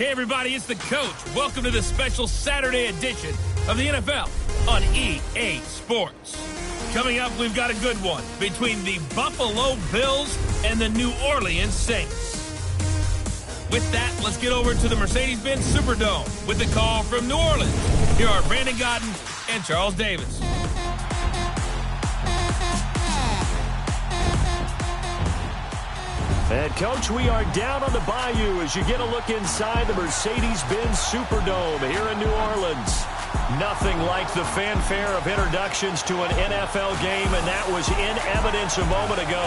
Hey, everybody, it's the coach. Welcome to the special Saturday edition of the NFL on EA Sports. Coming up, we've got a good one between the Buffalo Bills and the New Orleans Saints. With that, let's get over to the Mercedes-Benz Superdome with the call from New Orleans. Here are Brandon Godden and Charles Davis. And, Coach, we are down on the bayou as you get a look inside the Mercedes-Benz Superdome here in New Orleans. Nothing like the fanfare of introductions to an NFL game, and that was in evidence a moment ago.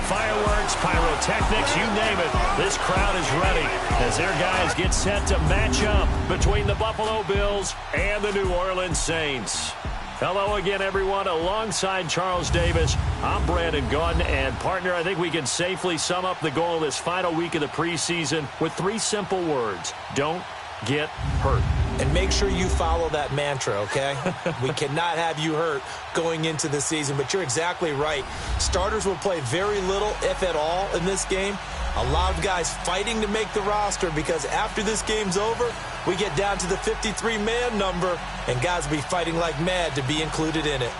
Fireworks, pyrotechnics, you name it. This crowd is ready as their guys get set to match up between the Buffalo Bills and the New Orleans Saints. Hello again, everyone. Alongside Charles Davis, I'm Brandon Gunn. And, partner, I think we can safely sum up the goal of this final week of the preseason with 3 simple words. Don't get hurt. And make sure you follow that mantra, okay? We cannot have you hurt going into the season. But you're exactly right. Starters will play very little, if at all, in this game. A lot of guys fighting to make the roster because after this game's over, we get down to the 53-man number, and guys will be fighting like mad to be included in it.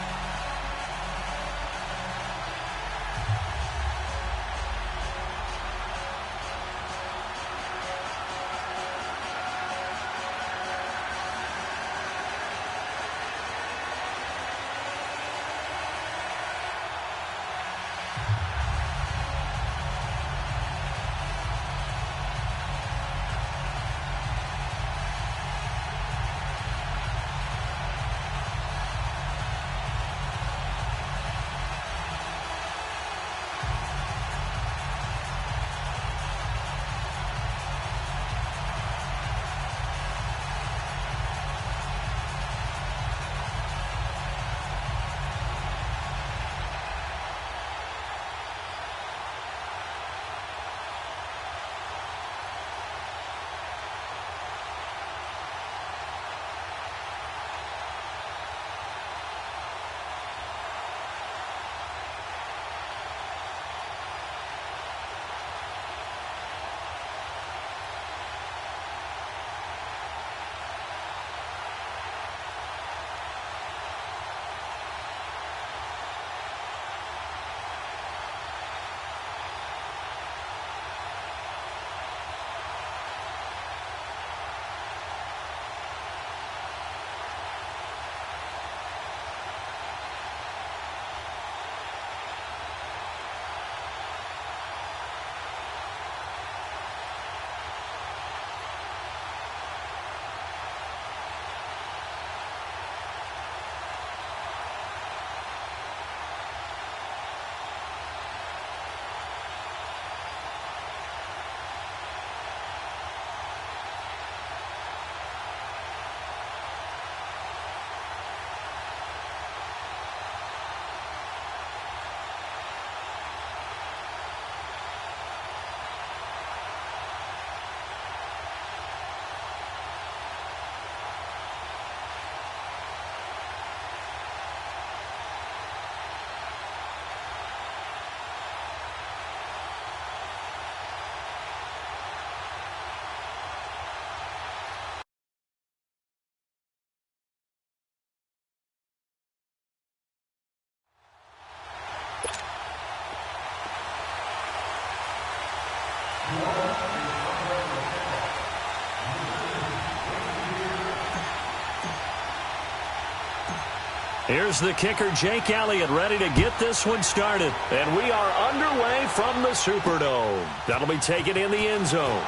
Here's the kicker, Jake Elliott, ready to get this one started. And we are underway from the Superdome. That'll be taken in the end zone.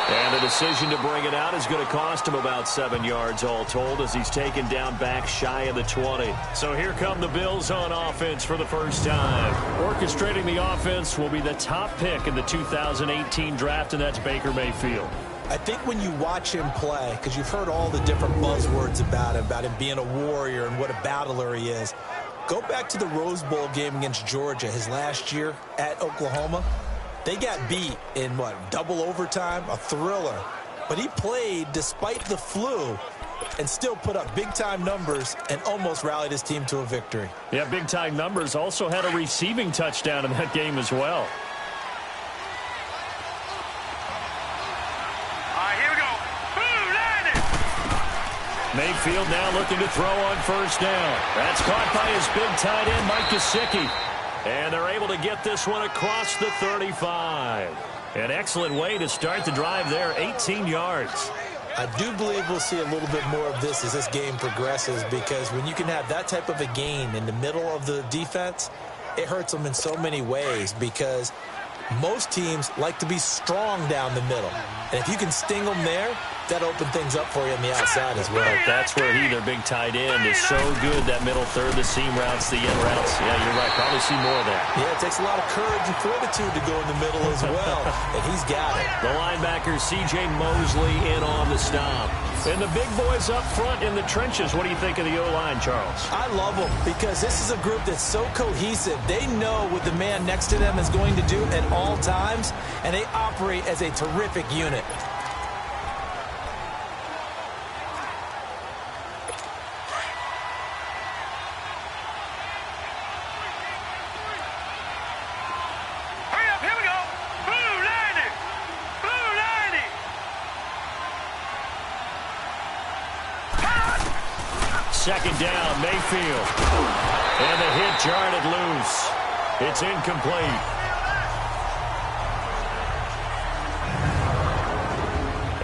And the decision to bring it out is going to cost him about 7 yards all told as he's taken down back shy of the 20. So here come the Bills on offense for the first time. Orchestrating the offense will be the top pick in the 2018 draft, and that's Baker Mayfield. I think when you watch him play, because you've heard all the different buzzwords about him being a warrior and what a battler he is, go back to the Rose Bowl game against Georgia his last year at Oklahoma. They got beat in, double overtime? A thriller. But he played despite the flu and still put up big-time numbers and almost rallied his team to a victory. Yeah, big-time numbers. Also had a receiving touchdown in that game as well. Mayfield now looking to throw on first down. That's caught by his big tight end, Mike Gesicki. And they're able to get this one across the 35. An excellent way to start the drive there, 18 yards. I do believe we'll see a little bit more of this as this game progresses, because when you can have that type of a gain in the middle of the defense, it hurts them in so many ways, because most teams like to be strong down the middle. And if you can sting them there, that opens things up for you on the outside as well. That's where their big tight end, is so good, that middle third, the seam routes, the in routes. Yeah, you're right. Probably see more of that. Yeah, it takes a lot of courage and fortitude to go in the middle as well, and he's got it. The linebacker, C.J. Mosley, in on the stop. And the big boys up front in the trenches. What do you think of the O-line, Charles? I love them, because this is a group that's so cohesive. They know what the man next to them is going to do at all times, and they operate as a terrific unit. Second down, Mayfield. And the hit jarred it loose. It's incomplete.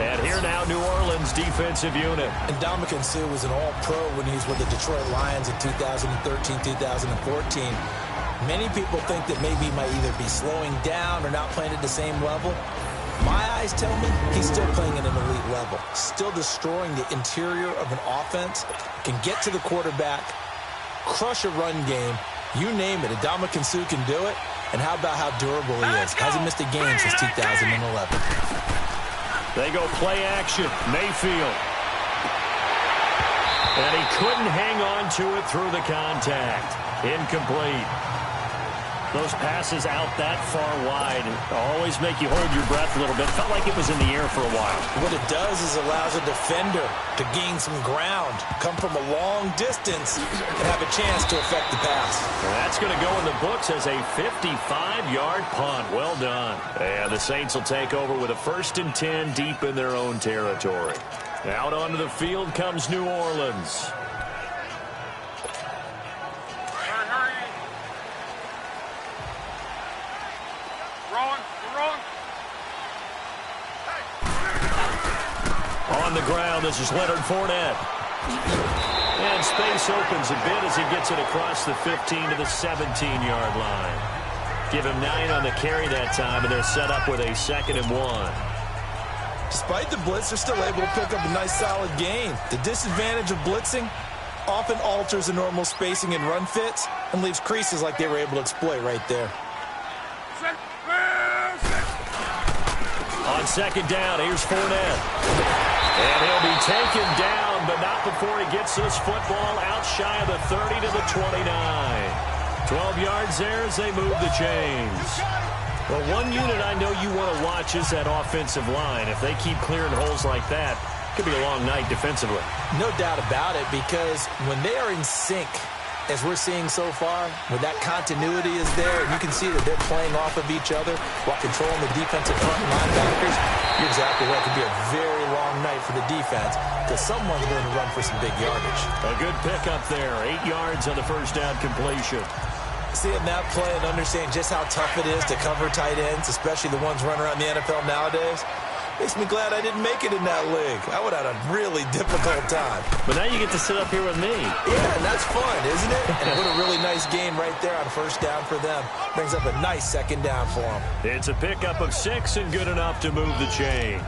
And here now, New Orleans defensive unit. And Ndamukong Suh was an all-pro when he was with the Detroit Lions in 2013, 2014. Many people think that maybe he might either be slowing down or not playing at the same level. My eyes tell me he's still playing at an elite level, still destroying the interior of an offense, can get to the quarterback, crush a run game, you name it. Ndamukong Suh can do it, and how about how durable he is? Hasn't missed a game since 2011. They go play action, Mayfield. And he couldn't hang on to it through the contact. Incomplete. Those passes out that far wide always make you hold your breath a little bit. Felt like it was in the air for a while. What it does is allows a defender to gain some ground, come from a long distance, and have a chance to affect the pass. And that's going to go in the books as a 55-yard punt. Well done. And the Saints will take over with a 1st and 10 deep in their own territory. Out onto the field comes New Orleans. On the ground, this is Leonard Fournette. And space opens a bit as he gets it across the 15 to the 17-yard line. Give him 9 on the carry that time, and they're set up with a 2nd and 1. Despite the blitz, they're still able to pick up a nice, solid gain. The disadvantage of blitzing often alters the normal spacing and run fits and leaves creases like they were able to exploit right there. On 2nd down, here's Fournette. And he'll be taken down, but not before he gets this football out shy of the 30 to the 29. 12 yards there as they move the chains. Well, one unit I know you want to watch is that offensive line. If they keep clearing holes like that, it could be a long night defensively. No doubt about it, because when they are in sync, as we're seeing so far, when that continuity is there, and you can see that they're playing off of each other while controlling the defensive front linebackers, you're exactly right. It could be a very long night for the defense, because someone's going to run for some big yardage. A good pickup there. 8 yards on the first down completion. Seeing that play and understanding just how tough it is to cover tight ends, especially the ones running around the NFL nowadays, makes me glad I didn't make it in that league. I would have had a really difficult time. But now you get to sit up here with me. Yeah, and that's fun, isn't it? And what a really nice game right there on 1st down for them. Brings up a nice 2nd down for them. It's a pickup of 6 and good enough to move the chains.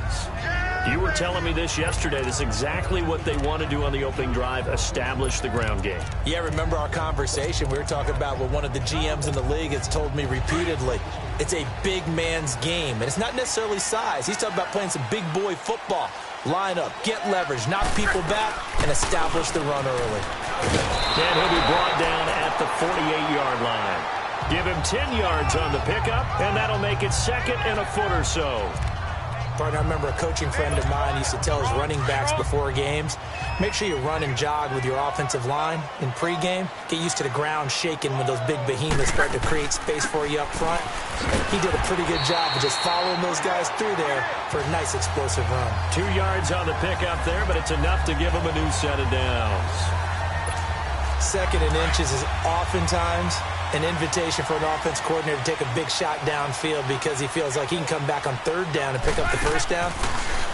You were telling me this yesterday. This is exactly what they want to do on the opening drive, establish the ground game. Yeah, remember our conversation? We were talking about what one of the GMs in the league has told me repeatedly. It's a big man's game, and it's not necessarily size. He's talking about playing some big boy football. Line up, get leverage, knock people back, and establish the run early. And he'll be brought down at the 48-yard line. Give him 10 yards on the pickup, and that'll make it 2nd and a foot or so. Partner, I remember a coaching friend of mine used to tell his running backs before games, make sure you run and jog with your offensive line in pregame. Get used to the ground shaking when those big behemoths start to create space for you up front. He did a pretty good job of just following those guys through there for a nice explosive run. 2 yards on the pickup there, but it's enough to give him a new set of downs. 2nd and inches is oftentimes an invitation for an offense coordinator to take a big shot downfield because he feels like he can come back on 3rd down and pick up the 1st down.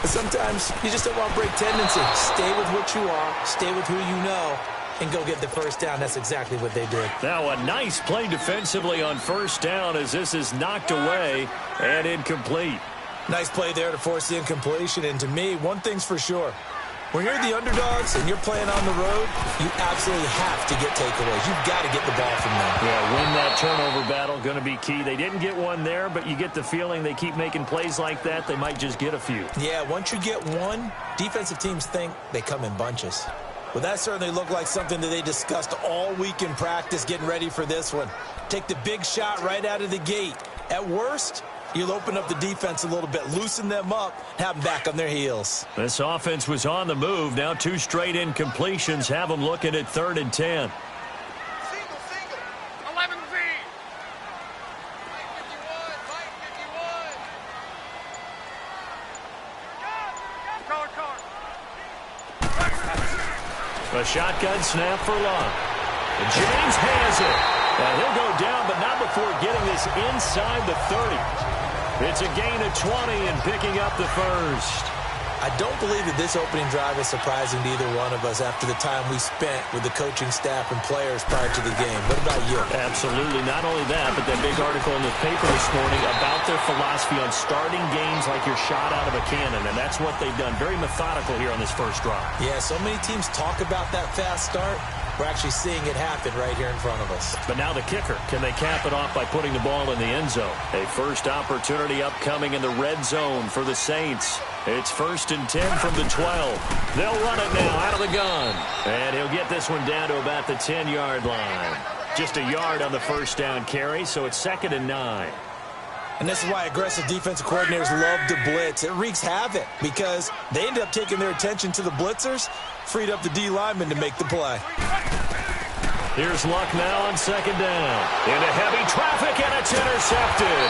But sometimes you just don't want to break tendency. Stay with what you are, stay with who you know, and go get the 1st down. That's exactly what they did. Now a nice play defensively on 1st down as this is knocked away and incomplete. Nice play there to force the incompletion. And to me, one thing's for sure. When you're the underdogs and you're playing on the road, you absolutely have to get takeaways. You've got to get the ball from them. Yeah, win that turnover battle, going to be key. They didn't get one there, but you get the feeling they keep making plays like that, they might just get a few. Yeah, once you get one, defensive teams think they come in bunches. Well, that certainly looked like something that they discussed all week in practice getting ready for this one. Take the big shot right out of the gate. At worst, you'll open up the defense a little bit, loosen them up, have them back on their heels. This offense was on the move. Now 2 straight incompletions have them looking at 3rd and 10. Single, 11 V. A shotgun snap for Locke. And James has it. And he'll go down, but not before getting this inside the 30. It's a gain of 20 and picking up the 1st. I don't believe that this opening drive is surprising to either one of us after the time we spent with the coaching staff and players prior to the game. What about you? Absolutely. Not only that, but that big article in the paper this morning about their philosophy on starting games like you're shot out of a cannon, and that's what they've done. Very methodical here on this first drive. Yeah, so many teams talk about that fast start. We're actually seeing it happen right here in front of us. But now the kicker. Can they cap it off by putting the ball in the end zone? A first opportunity upcoming in the red zone for the Saints. It's 1st and 10 from the 12. They'll run it now out of the gun. And he'll get this one down to about the 10-yard line. Just a yard on the 1st down carry, so it's 2nd and 9. And this is why aggressive defensive coordinators love to blitz. It wreaks havoc because they end up taking their attention to the blitzers, freed up the D lineman to make the play. Here's Luck now on 2nd down. Into heavy traffic, and it's intercepted.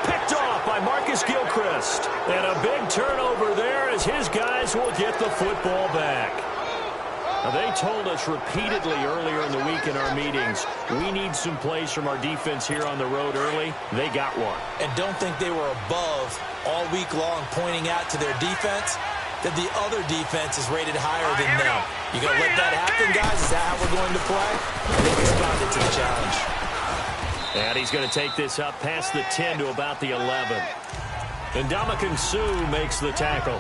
Picked off by Marcus Gilchrist. And a big turnover there as his guys will get the football back. Now, they told us repeatedly earlier in the week in our meetings, we need some plays from our defense here on the road early. They got one. And don't think they were above all week long pointing out to their defense that the other defense is rated higher than them. You going to let that happen, guys? Is that how we're going to play? And they responded to the challenge. And he's going to take this up past the 10 to about the 11. And Ndamukong Suh makes the tackle.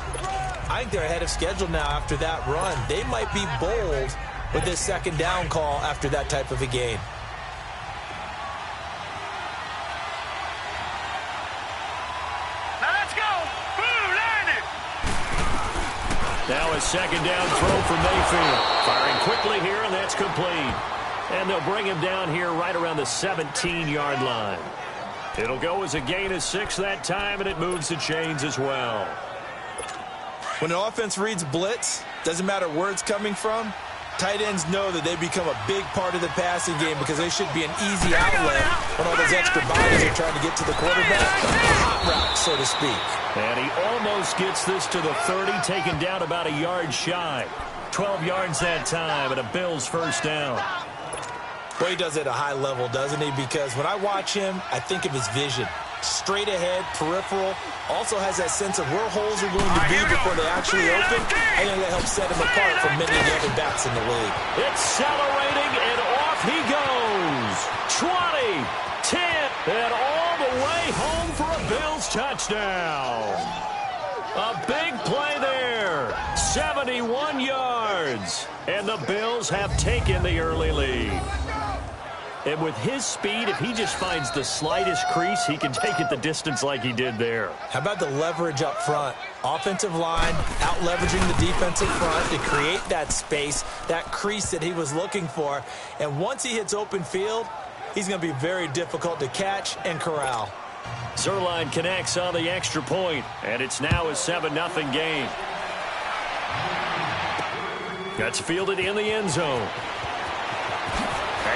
I think they're ahead of schedule now after that run. They might be bold with this 2nd down call after that type of a gain. Now let's go. Boom, line it. Now a 2nd down throw for Mayfield. Firing quickly here, and that's complete. And they'll bring him down here right around the 17-yard line. It'll go as a gain of 6 that time, and it moves the chains as well. When an offense reads blitz, doesn't matter where it's coming from, tight ends know that they become a big part of the passing game because they should be an easy outlet when all those extra bodies are trying to get to the quarterback. A hot route, so to speak. And he almost gets this to the 30, taken down about a yard shy. 12 yards that time, and a Bills 1st down. Well, he does it at a high level, doesn't he? Because when I watch him, I think of his vision. Straight ahead, peripheral, also has that sense of where holes are going to be before they actually open. I think that helps set him apart from many of the other backs in the league. Accelerating, and off he goes. 20, 10, and all the way home for a Bills touchdown. A big play there. 71 yards. And the Bills have taken the early lead. And with his speed, if he just finds the slightest crease, he can take it the distance like he did there. How about the leverage up front? Offensive line out leveraging the defensive front to create that space, that crease that he was looking for. And once he hits open field, he's going to be very difficult to catch and corral. Zerline connects on the extra point, and it's now a 7-0 game. That's fielded in the end zone.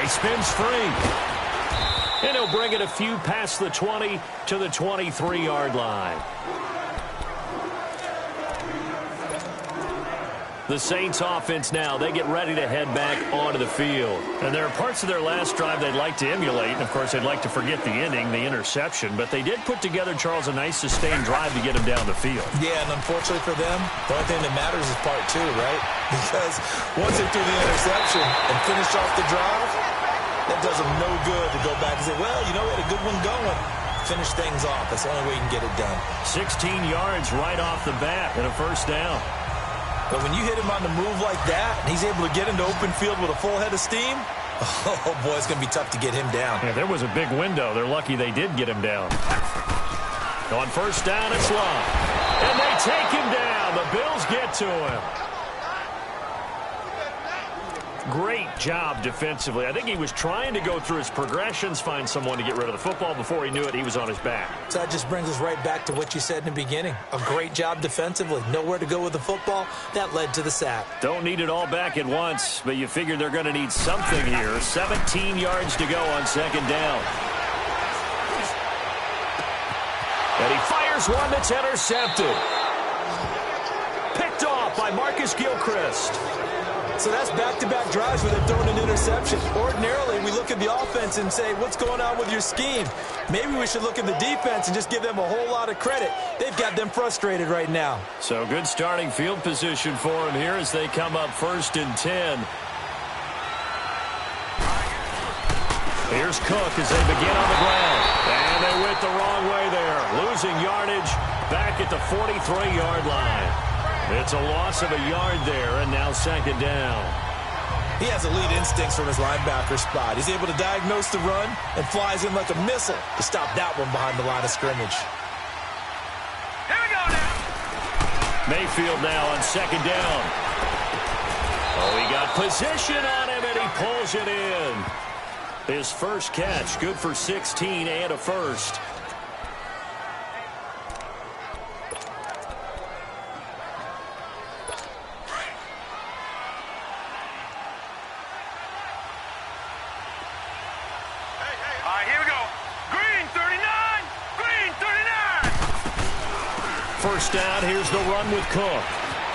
He spins free. And he'll bring it a few past the 20 to the 23-yard line. The Saints offense now, they get ready to head back onto the field. And there are parts of their last drive they'd like to emulate. And, of course, they'd like to forget the ending, the interception. But they did put together, Charles, a nice sustained drive to get him down the field. Yeah, and unfortunately for them, the only thing that matters is part two, right? Because once they threw the interception and finished off the drive, that does them no good to go back and say, well, you know, we had a good one going. Finish things off. That's the only way you can get it done. 16 yards right off the bat and a first down. But when you hit him on the move like that, and he's able to get into open field with a full head of steam, oh, boy, it's going to be tough to get him down. Yeah, there was a big window. They're lucky they did get him down. On first down, it's long. And they take him down. The Bills get to him. Great job defensively. I think he was trying to go through his progressions, find someone to get rid of the football. Before he knew it, he was on his back. So that just brings us right back to what you said in the beginning. A great job defensively. Nowhere to go with the football. That led to the sack. Don't need it all back at once, but you figure they're going to need something here. 17 yards to go on second down. And he fires one that's intercepted. Picked off by Marcus Gilchrist. So that's back-to-back drives where they've thrown an interception. Ordinarily, we look at the offense and say, what's going on with your scheme? Maybe we should look at the defense and just give them a whole lot of credit. They've got them frustrated right now. So good starting field position for them here as they come up 1st and 10. Here's Cook as they begin on the ground. And they went the wrong way there. Losing yardage back at the 43-yard line. It's a loss of a yard there, and now second down. He has elite instincts from his linebacker spot. He's able to diagnose the run and flies in like a missile to stop that one behind the line of scrimmage. Here we go now. Mayfield now on second down. Oh, he got position on him, and he pulls it in. His first catch, good for 16 and a first. First down, here's the run with Cook.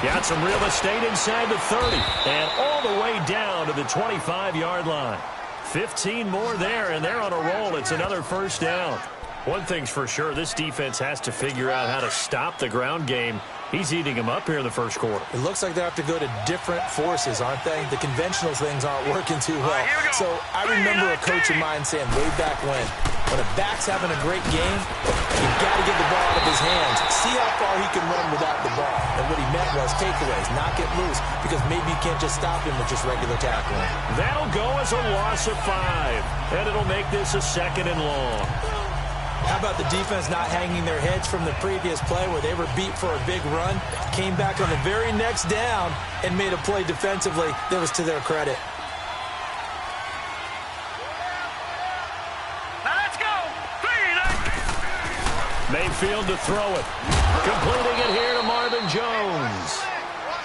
Got some real estate inside the 30 and all the way down to the 25-yard line. 15 more there, and they're on a roll. It's another first down. One thing's for sure, this defense has to figure out how to stop the ground game. He's eating them up here in the first quarter. It looks like they have to go to different forces, aren't they? The conventional things aren't working too well. So I remember a coach of mine saying way back when a back's having a great game, you've got to get the ball out of his hands. See how far he can run without the ball. And what he meant was takeaways, not get loose, because maybe you can't just stop him with just regular tackling. That'll go as a loss of 5, and it'll make this a 2nd and long. How about the defense not hanging their heads from the previous play where they were beat for a big run, came back on the very next down and made a play defensively that was to their credit. Now let's go. Mayfield to throw it. Completing it here to Marvin Jones.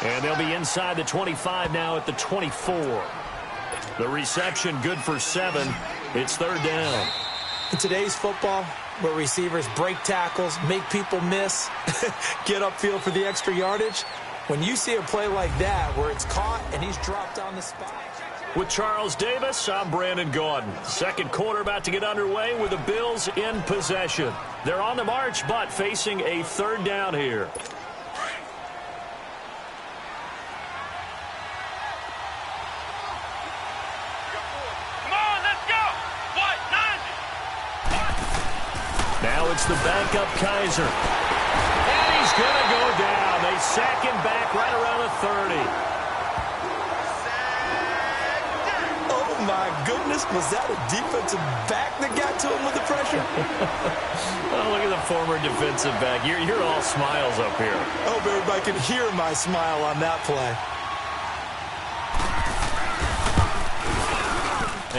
And they'll be inside the 25 now at the 24. The reception good for 7. It's 3rd down. In today's football, where receivers break tackles, make people miss, get upfield for the extra yardage, when you see a play like that where it's caught and he's dropped on the spot. With Charles Davis, I'm Brandon Gaudin. Second quarter about to get underway with the Bills in possession. They're on the march, but facing a 3rd down here. Now it's the backup Kaiser. And he's going to go down. They sack him back right around the 30. Oh, my goodness. Was that a defensive back that got to him with the pressure? Oh, look at the former defensive back. You're all smiles up here. I hope everybody can hear my smile on that play.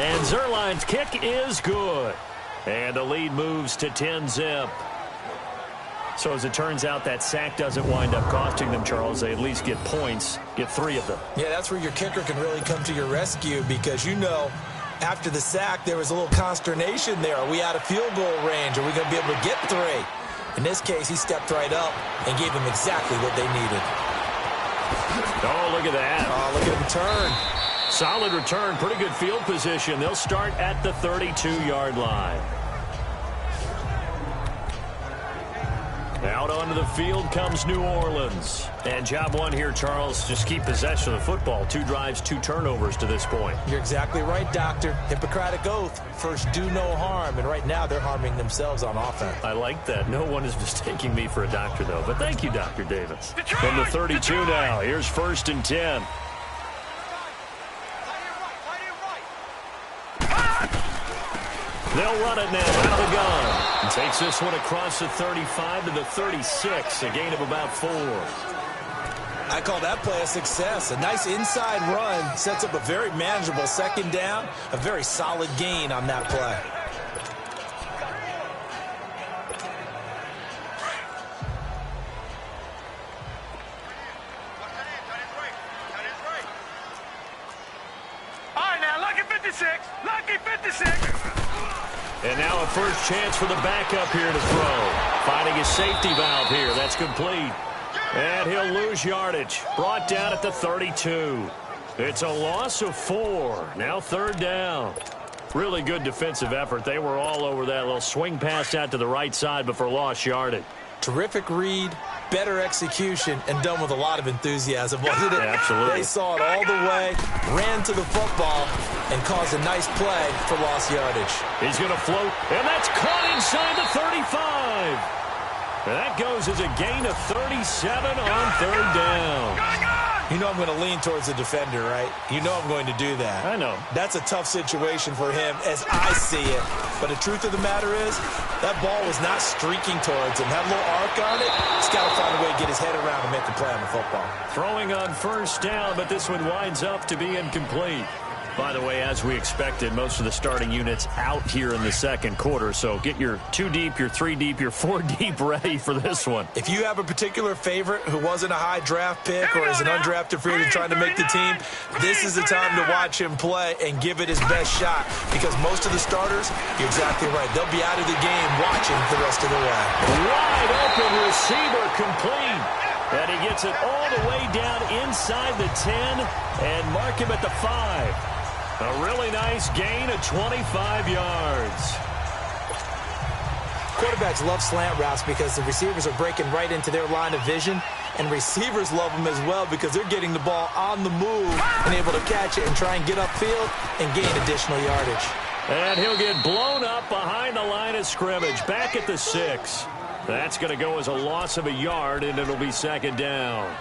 And Zerline's kick is good. And the lead moves to 10-zip. So as it turns out, that sack doesn't wind up costing them, Charles. They at least get points, get 3 of them. Yeah, that's where your kicker can really come to your rescue because, you know, after the sack, there was a little consternation there. Are we out of field goal range? Are we going to be able to get 3? In this case, he stepped right up and gave them exactly what they needed. Oh, look at that. Oh, look at him turn. Solid return, pretty good field position. They'll start at the 32-yard line. Out onto the field comes New Orleans. And job one here, Charles, just keep possession of the football. 2 drives, 2 turnovers to this point. You're exactly right, Doctor. Hippocratic oath. First, do no harm. And right now, they're harming themselves on offense. I like that. No one is mistaking me for a doctor, though. But thank you, Dr. Davis. From the 32 now, here's 1st and 10. They'll run it now out of the gun. And takes this one across the 35 to the 36, a gain of about 4. I call that play a success. A nice inside run sets up a very manageable 2nd down, a very solid gain on that play. All right, now, lucky 56. Lucky 56. And now a first chance for the backup here to throw. Finding his safety valve here. That's complete. And he'll lose yardage. Brought down at the 32. It's a loss of 4. Now 3rd down. Really good defensive effort. They were all over that little swing pass out to the right side before lost yardage. Terrific read, better execution, and done with a lot of enthusiasm, wasn't it? Absolutely. They saw it all the way, ran to the football, and caused a nice play for lost yardage. He's going to float, and that's caught inside the 35. And that goes as a gain of 37 on 3rd down. You know I'm going to lean towards the defender, right? You know I'm going to do that. I know. That's a tough situation for him as I see it. But the truth of the matter is, that ball was not streaking towards him. That little arc on it, he's got to find a way to get his head around and make a play on the football. Throwing on 1st down, but this one winds up to be incomplete. By the way, as we expected, most of the starting units out here in the 2nd quarter. So get your 2 deep, your 3 deep, your 4 deep ready for this one. If you have a particular favorite who wasn't a high draft pick or is an undrafted free agent trying to make the team, this is the time to watch him play and give it his best shot. Because most of the starters, you're exactly right, they'll be out of the game watching the rest of the way. Wide open receiver complete. And he gets it all the way down inside the 10 and mark him at the 5. A really nice gain of 25 yards. Quarterbacks love slant routes because the receivers are breaking right into their line of vision, and receivers love them as well because they're getting the ball on the move and able to catch it and try and get upfield and gain additional yardage. And he'll get blown up behind the line of scrimmage, back at the 6. That's going to go as a loss of a yard, and it'll be 2nd down.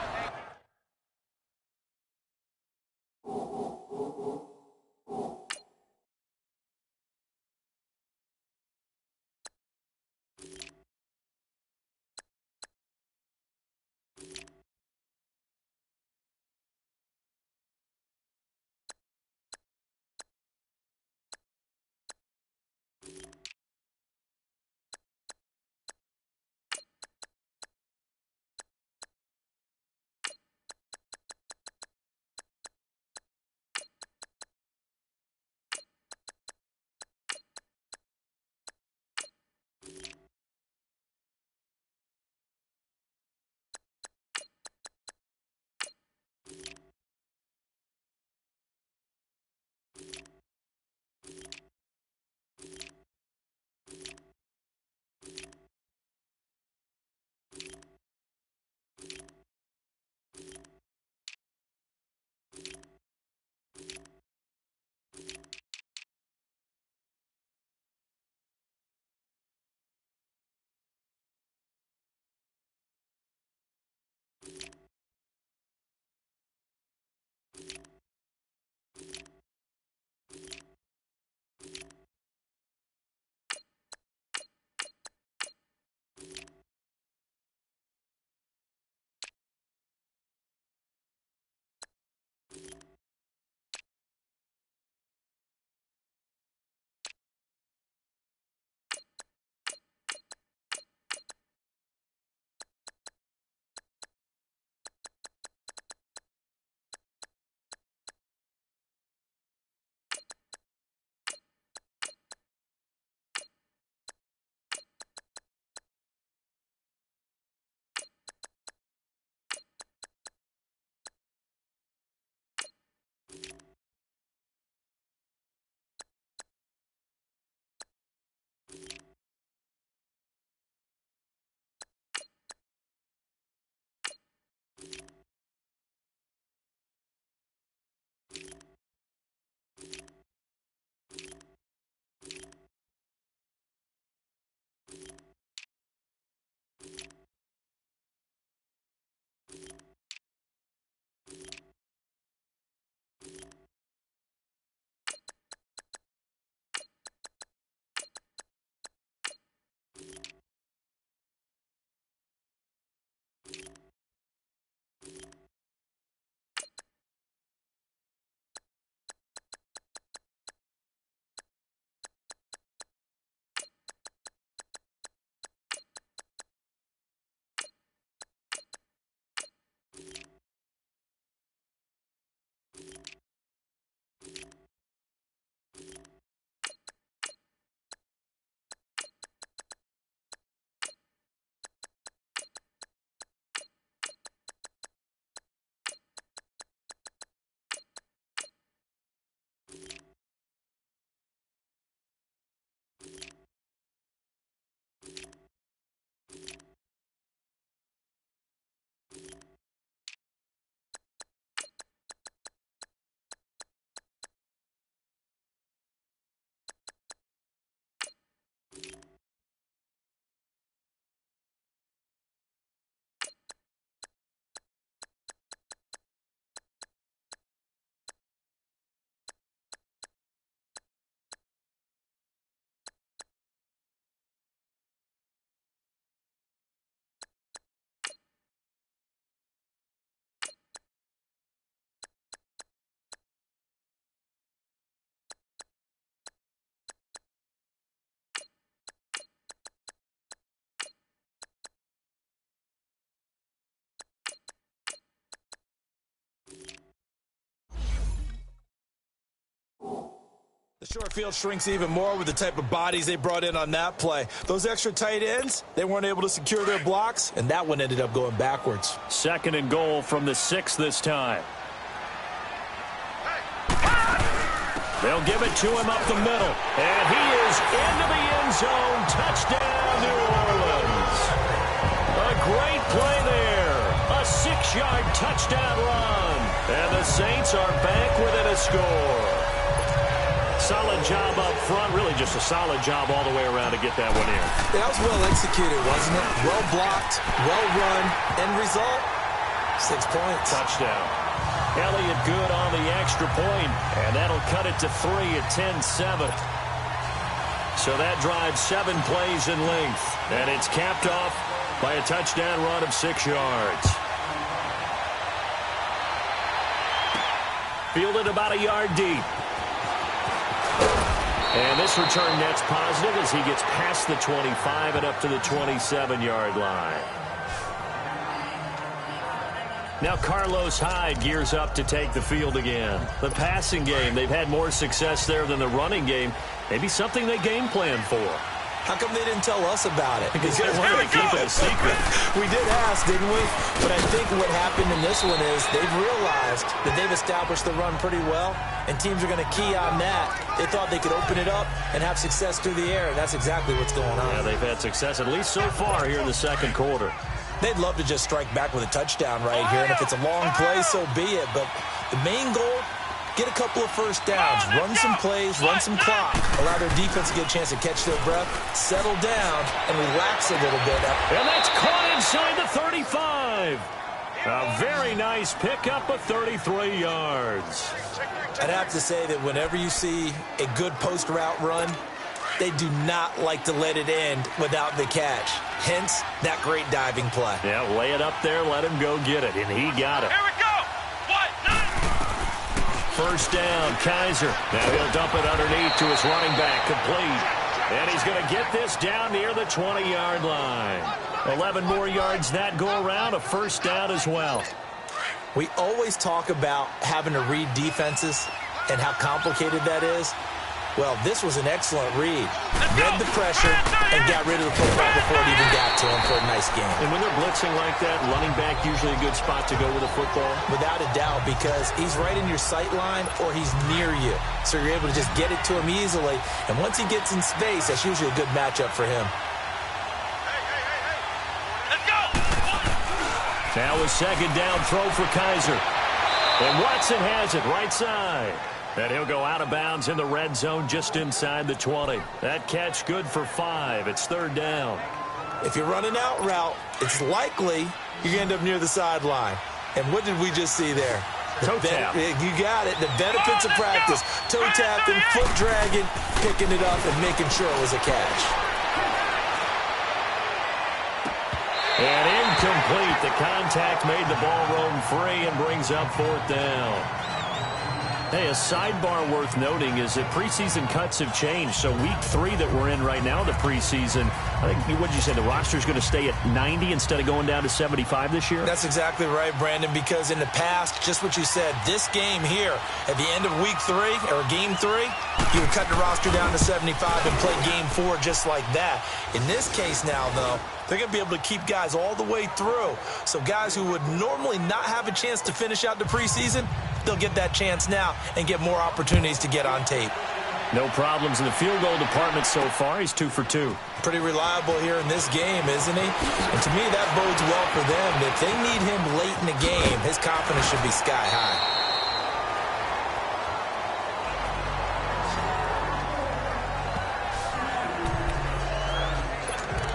The short field shrinks even more with the type of bodies they brought in on that play. Those extra tight ends, they weren't able to secure their blocks, and that one ended up going backwards. 2nd and goal from the 6 this time. They'll give it to him up the middle. And he is into the end zone. Touchdown, New Orleans. A great play there. A 6-yard touchdown run. And the Saints are back within a score. Solid job up front. Really just a solid job all the way around to get that one in. That was well executed, wasn't it? Well blocked, well run. End result, 6 points. Touchdown. Elliott good on the extra point, and that'll cut it to 3 at 10-7. So that drives 7 plays in length, and it's capped off by a touchdown run of 6 yards. Fielded about a yard deep. And this return net's positive as he gets past the 25 and up to the 27-yard line. Now Carlos Hyde gears up to take the field again. The passing game, they've had more success there than the running game. Maybe something they game plan for. How come they didn't tell us about it? Because they wanted to keep it a secret. We did ask, didn't we? But I think what happened in this one is they've realized that they've established the run pretty well, and teams are going to key on that. They thought they could open it up and have success through the air, and that's exactly what's going on. Yeah, they've had success at least so far here in the 2nd quarter. They'd love to just strike back with a touchdown right here, and if it's a long play, so be it. But the main goal, get a couple of first downs, run some plays, run some clock, allow their defense to get a chance to catch their breath, settle down, and relax a little bit. And that's caught inside the 35. A very nice pickup of 33 yards. I'd have to say that whenever you see a good post route run, they do not like to let it end without the catch. Hence, that great diving play. Yeah, lay it up there, let him go get it, and he got it. Here we go. 1st down, Kaiser. Now he'll dump it underneath to his running back, complete. And he's going to get this down near the 20-yard line. 11 more yards that go around, a 1st down as well. We always talk about having to read defenses and how complicated that is. Well, this was an excellent read. Read the pressure and got rid of the football before it even got to him for a nice game. And when they're blitzing like that, running back usually a good spot to go with a football? Without a doubt, because he's right in your sight line or he's near you. So you're able to just get it to him easily. And once he gets in space, that's usually a good matchup for him. Let's go. Now a 2nd down throw for Kaiser. And Watson has it right side. And he'll go out of bounds in the red zone just inside the 20. That catch good for 5. It's 3rd down. If you're running out route, it's likely you're going to end up near the sideline. And what did we just see there? Toe tap. You got it. The benefits of practice. Toe tapping, foot dragging, picking it up, and making sure it was a catch. And incomplete. The contact made the ball roam free and brings up 4th down. Hey, a sidebar worth noting is that preseason cuts have changed. So week 3 that we're in right now, the preseason, I think, what did you say, the roster's going to stay at 90 instead of going down to 75 this year? That's exactly right, Brandon, because in the past, just what you said, this game here, at the end of week 3, or game 3, you would cut the roster down to 75 and play game 4 just like that. In this case now, though, they're going to be able to keep guys all the way through. So guys who would normally not have a chance to finish out the preseason, they'll get that chance now and get more opportunities to get on tape. No problems in the field goal department so far. He's 2 for 2. Pretty reliable here in this game, isn't he? And to me, that bodes well for them. If they need him late in the game, his confidence should be sky high.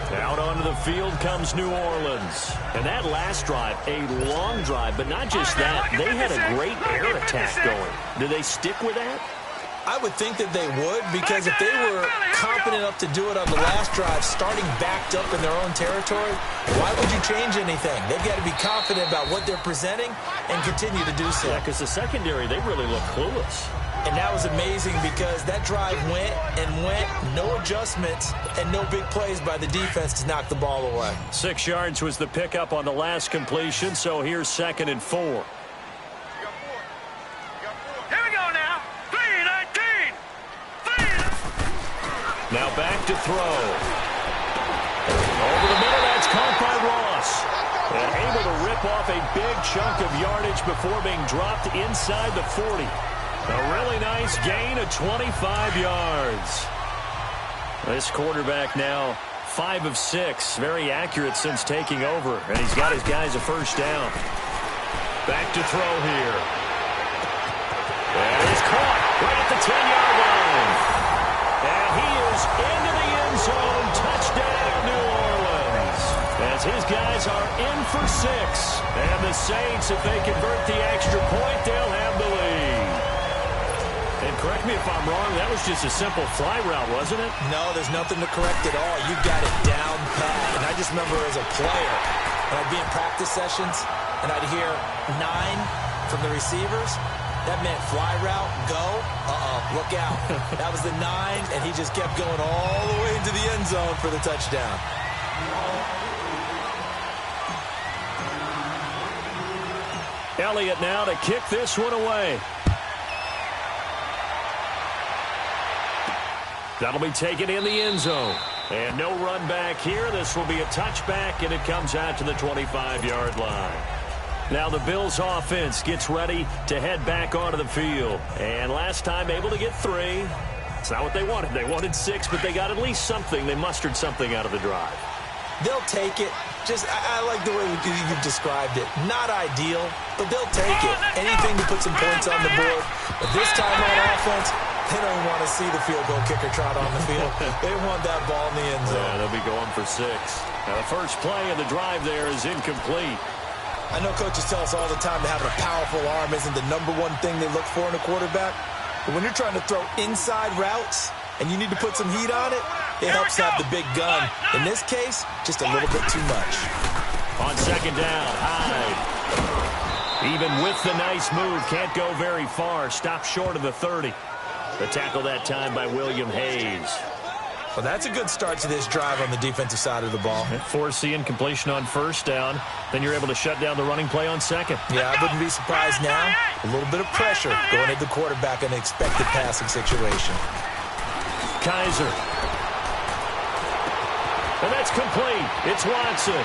Out onto the field comes New Orleans. And that last drive, a long drive, but not just that. They had a great air attack going. Do they stick with that? I would think that they would, because if they were confident enough to do it on the last drive, starting backed up in their own territory, why would you change anything? They've got to be confident about what they're presenting and continue to do so. Yeah, because the secondary, they really look clueless. And that was amazing because that drive went and went, no adjustments, and no big plays by the defense to knock the ball away. 6 yards was the pickup on the last completion, so here's 2nd and 4. Here we go now. 3:19. to throw. Over the middle, that's caught by Ross. And able to rip off a big chunk of yardage before being dropped inside the 40. A really nice gain of 25 yards. This quarterback now 5 of 6. Very accurate since taking over. And he's got his guys a first down. Back to throw here. And he's caught right at the 10-yard line. And he is into the end zone. Touchdown, New Orleans. As his guys are in for 6. And the Saints, if they convert the extra point, they'll have the lead. And correct me if I'm wrong, that was just a simple fly route, wasn't it? No, there's nothing to correct at all. You got it down pat. And I just remember as a player, when I'd be in practice sessions, and I'd hear 9 from the receivers, that meant fly route, go, look out. That was the 9, and he just kept going all the way into the end zone for the touchdown. Elliott now to kick this one away. That'll be taken in the end zone. And no run back here. This will be a touchback, and it comes out to the 25-yard line. Now the Bills offense gets ready to head back onto the field. And last time able to get 3. It's not what they wanted. They wanted 6, but they got at least something. They mustered something out of the drive. They'll take it. I like the way you've described it. Not ideal, but they'll take it. Anything to put some points on the board. But this time on offense, they don't even want to see the field goal kicker trot on the field. They want that ball in the end zone. Yeah, they'll be going for 6. Now the first play of the drive there is incomplete. I know coaches tell us all the time that having a powerful arm isn't the #1 thing they look for in a quarterback. But when you're trying to throw inside routes and you need to put some heat on it, it helps to have the big gun. In this case, just a little bit too much. On second down, Hyde. Even with the nice move, can't go very far. Stopped short of the 30. The tackle that time by William Hayes. Well, that's a good start to this drive on the defensive side of the ball. Force the incompletion on first down. Then you're able to shut down the running play on second. Yeah, I wouldn't be surprised now. A little bit of pressure going at the quarterback in an expected passing situation. Kaiser. And that's complete. It's Watson.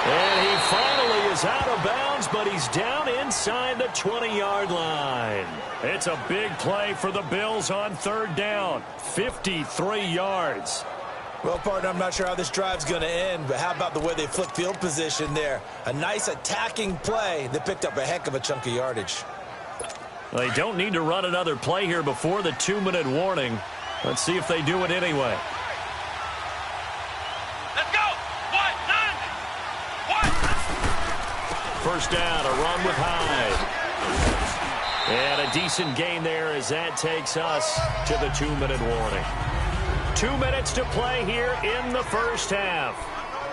And he finally is out of bounds, but he's down inside the 20-yard line. It's a big play for the Bills on third down. 53 yards. Well, partner, I'm not sure how this drive's going to end, but how about the way they flipped field position there? A nice attacking play that picked up a heck of a chunk of yardage. They don't need to run another play here before the 2-minute warning. Let's see if they do it anyway. Let's go. First down, a run with Hyde. And a decent gain there as that takes us to the 2-minute warning. 2 minutes to play here in the first half.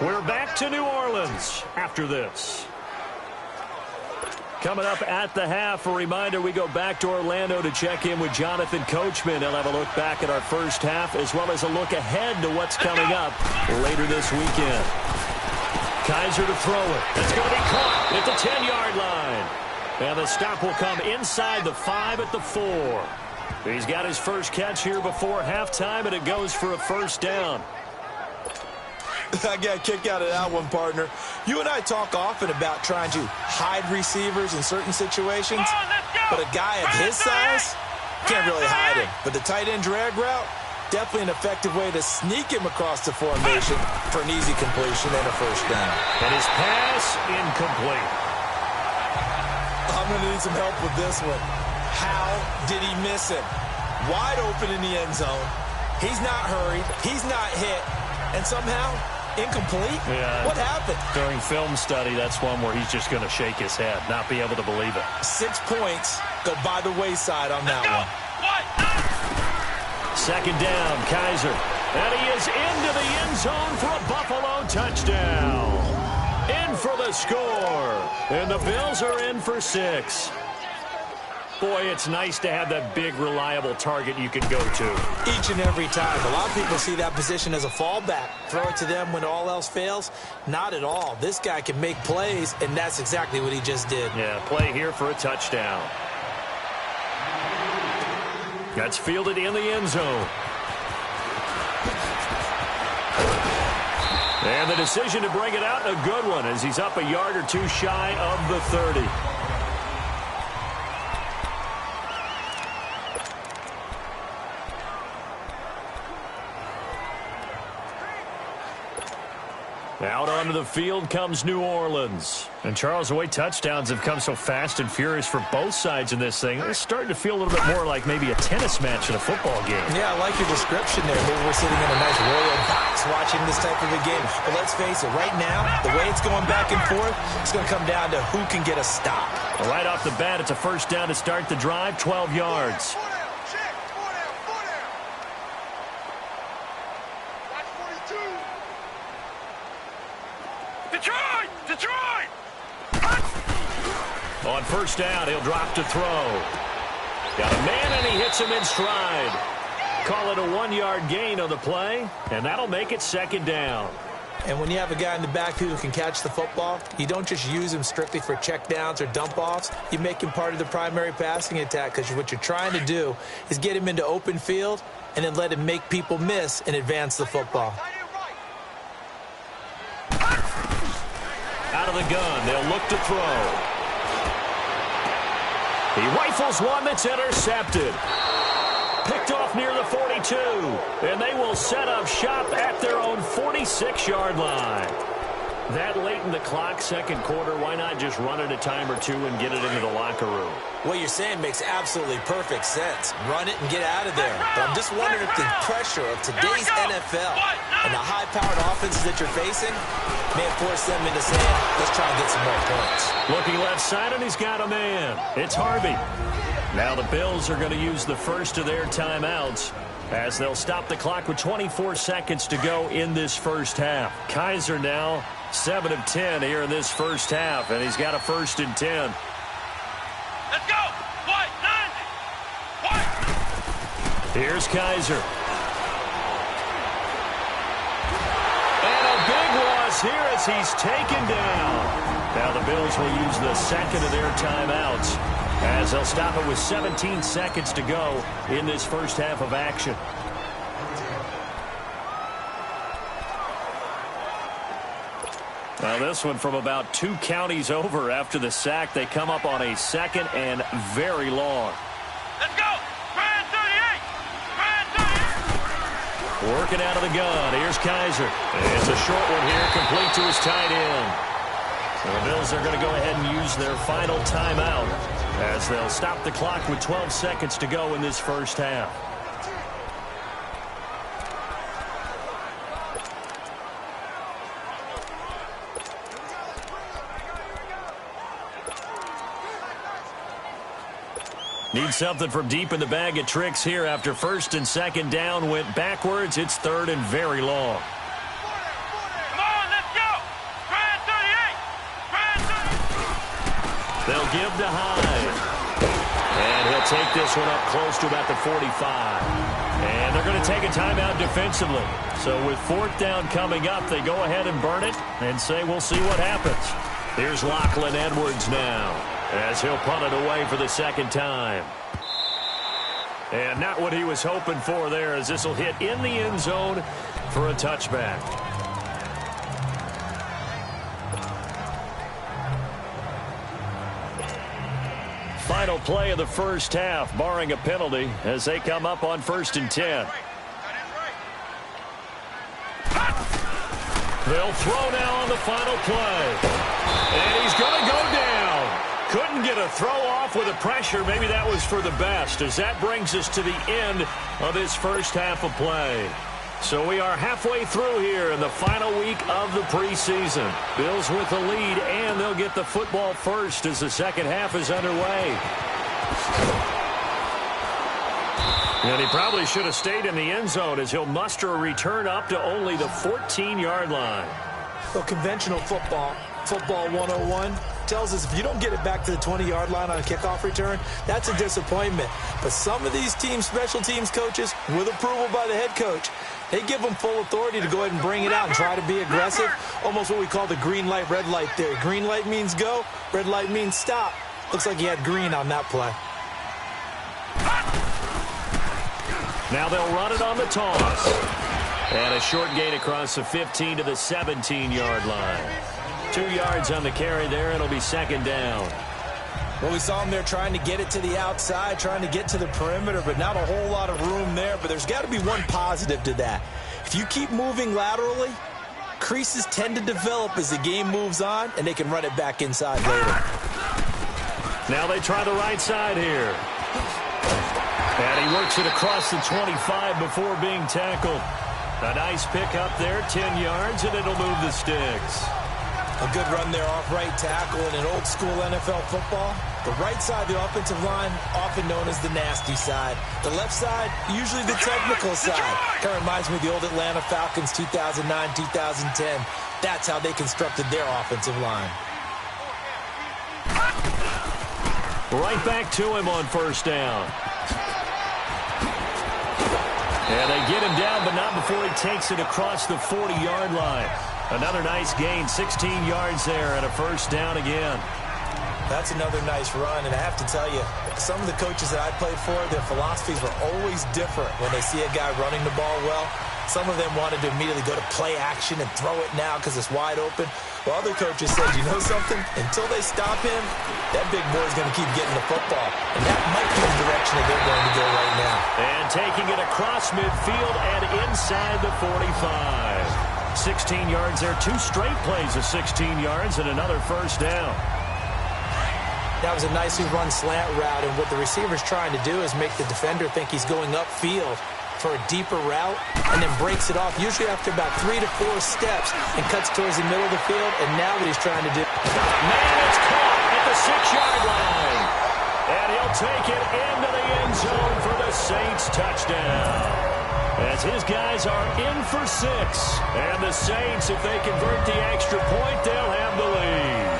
We're back to New Orleans after this. Coming up at the half, a reminder, we go back to Orlando to check in with Jonathan Coachman. He'll have a look back at our first half as well as a look ahead to what's coming up later this weekend. Kaiser to throw it. It's going to be caught at the 10-yard line. And the stop will come inside the 5 at the 4. He's got his first catch here before halftime, and it goes for a first down. I got a kick out of that one, partner. You and I talk often about trying to hide receivers in certain situations, but a guy of his size can't really hide him. But the tight end drag route, definitely an effective way to sneak him across the formation for an easy completion and a first down. And his pass incomplete. I'm going to need some help with this one. How did he miss him? Wide open in the end zone. He's not hurried. He's not hit. And somehow, incomplete? Yeah. What happened? During film study, that's one where he's just going to shake his head, not be able to believe it. 6 points go by the wayside on that one. Second down, Kaiser. And he is into the end zone for a Buffalo touchdown. In for the score. And the Bills are in for 6. Boy, it's nice to have that big, reliable target you can go to. Each and every time. A lot of people see that position as a fallback. Throw it to them when all else fails. Not at all. This guy can make plays, and that's exactly what he just did. Yeah, play here for a touchdown. That's fielded in the end zone. And the decision to bring it out, a good one, as he's up a yard or two shy of the 30. Out onto the field comes New Orleans. And Charles, the way touchdowns have come so fast and furious for both sides in this thing, it's starting to feel a little bit more like maybe a tennis match in a football game. Yeah, I like your description there. Maybe we're sitting in a nice royal box watching this type of a game. But let's face it, right now, the way it's going back and forth, it's going to come down to who can get a stop. Well, right off the bat, it's a first down to start the drive, 12 yards. Detroit! On first down, he'll drop to throw. Got a man, and he hits him in stride. Call it a 1-yard gain on the play, and that'll make it second down. And when you have a guy in the back who can catch the football, you don't just use him strictly for checkdowns or dump-offs. You make him part of the primary passing attack, because what you're trying to do is get him into open field and then let him make people miss and advance the football. Out of the gun, they'll look to throw. He rifles one that's intercepted. Picked off near the 42. And they will set up shop at their own 46-yard line. That late in the clock, second quarter, why not just run it a time or two and get it into the locker room? What you're saying makes absolutely perfect sense. Run it and get out of there. But I'm just wondering if the pressure of today's NFL and the high-powered offenses that you're facing may have forced them into saying, let's try and get some more points. Looking left side, and he's got a man. It's Harvey. Now the Bills are going to use the first of their timeouts as they'll stop the clock with 24 seconds to go in this first half. Kaiser now 7 of 10 here in this first half, and he's got a 1st and 10. Let's go! White, 90! White! Here's Kaiser. And a big loss here as he's taken down. Now the Bills will use the second of their timeouts as they'll stop it with 17 seconds to go in this first half of action. Now this one from about 2 counties over after the sack. They come up on a 2nd and very long. Let's go! Grand 38! Grand 38! Working out of the gun. Here's Kaiser. It's a short one here, complete to his tight end. So the Bills are going to go ahead and use their final timeout as they'll stop the clock with 12 seconds to go in this first half. Need something from deep in the bag of tricks here after 1st and 2nd down went backwards. It's 3rd and very long. Come on, let's go! Grand 38! Grand 38! They'll give to Hyde. And he'll take this one up close to about the 45. And they're going to take a timeout defensively. So with 4th down coming up, they go ahead and burn it and say we'll see what happens. Here's Lachlan Edwards now as he'll punt it away for the 2nd time. And not what he was hoping for there, as this will hit in the end zone for a touchback. Final play of the first half, barring a penalty, as they come up on 1st and 10. They'll throw now on the final play. And he's going to go down. Couldn't get a throw off with the pressure. Maybe that was for the best, as that brings us to the end of this first half of play. So we are halfway through here in the final week of the preseason. Bills with the lead, and they'll get the football first as the second half is underway. And he probably should have stayed in the end zone, as he'll muster a return up to only the 14-yard line. Well, conventional football 101, tells us if you don't get it back to the 20-yard line on a kickoff return, that's a disappointment. But some of these teams, special teams coaches, with approval by the head coach, they give them full authority to go ahead and bring it out and try to be aggressive, almost what we call the green light, red light theory. Green light means go, red light means stop. Looks like he had green on that play. Now they'll run it on the toss. And a short gain across the 15 to the 17-yard line. 2 yards on the carry there. It'll be second down. Well, we saw him there trying to get it to the outside, trying to get to the perimeter, but not a whole lot of room there. But there's got to be one positive to that. If you keep moving laterally, creases tend to develop as the game moves on, and they can run it back inside later. Now they try the right side here. And he works it across the 25 before being tackled. A nice pick up there, 10 yards, and it'll move the sticks. A good run there off right tackle in an old-school NFL football. The right side of the offensive line, often known as the nasty side. The left side, usually the technical side. Kind of reminds me of the old Atlanta Falcons 2009, 2010. That's how they constructed their offensive line. Right back to him on first down. And they get him down, but not before he takes it across the 40-yard line. Another nice gain, 16 yards there, and a first down again. That's another nice run, and I have to tell you, some of the coaches that I played for, their philosophies were always different when they see a guy running the ball well. Some of them wanted to immediately go to play action and throw it now because it's wide open. While other coaches said, you know something? Until they stop him, that big boy's going to keep getting the football. And that might be the direction that they're going to go right now. And taking it across midfield and inside the 45. 16 yards there, 2 straight plays of 16 yards and another first down. That was a nicely run slant route, and what the receiver's trying to do is make the defender think he's going upfield for a deeper route, and then breaks it off, usually after about 3 to 4 steps, and cuts towards the middle of the field, and now what he's trying to do. Man, it's caught at the 6-yard line. And he'll take it into the end zone for the Saints touchdown. As his guys are in for 6. And the Saints, if they convert the extra point, they'll have the lead.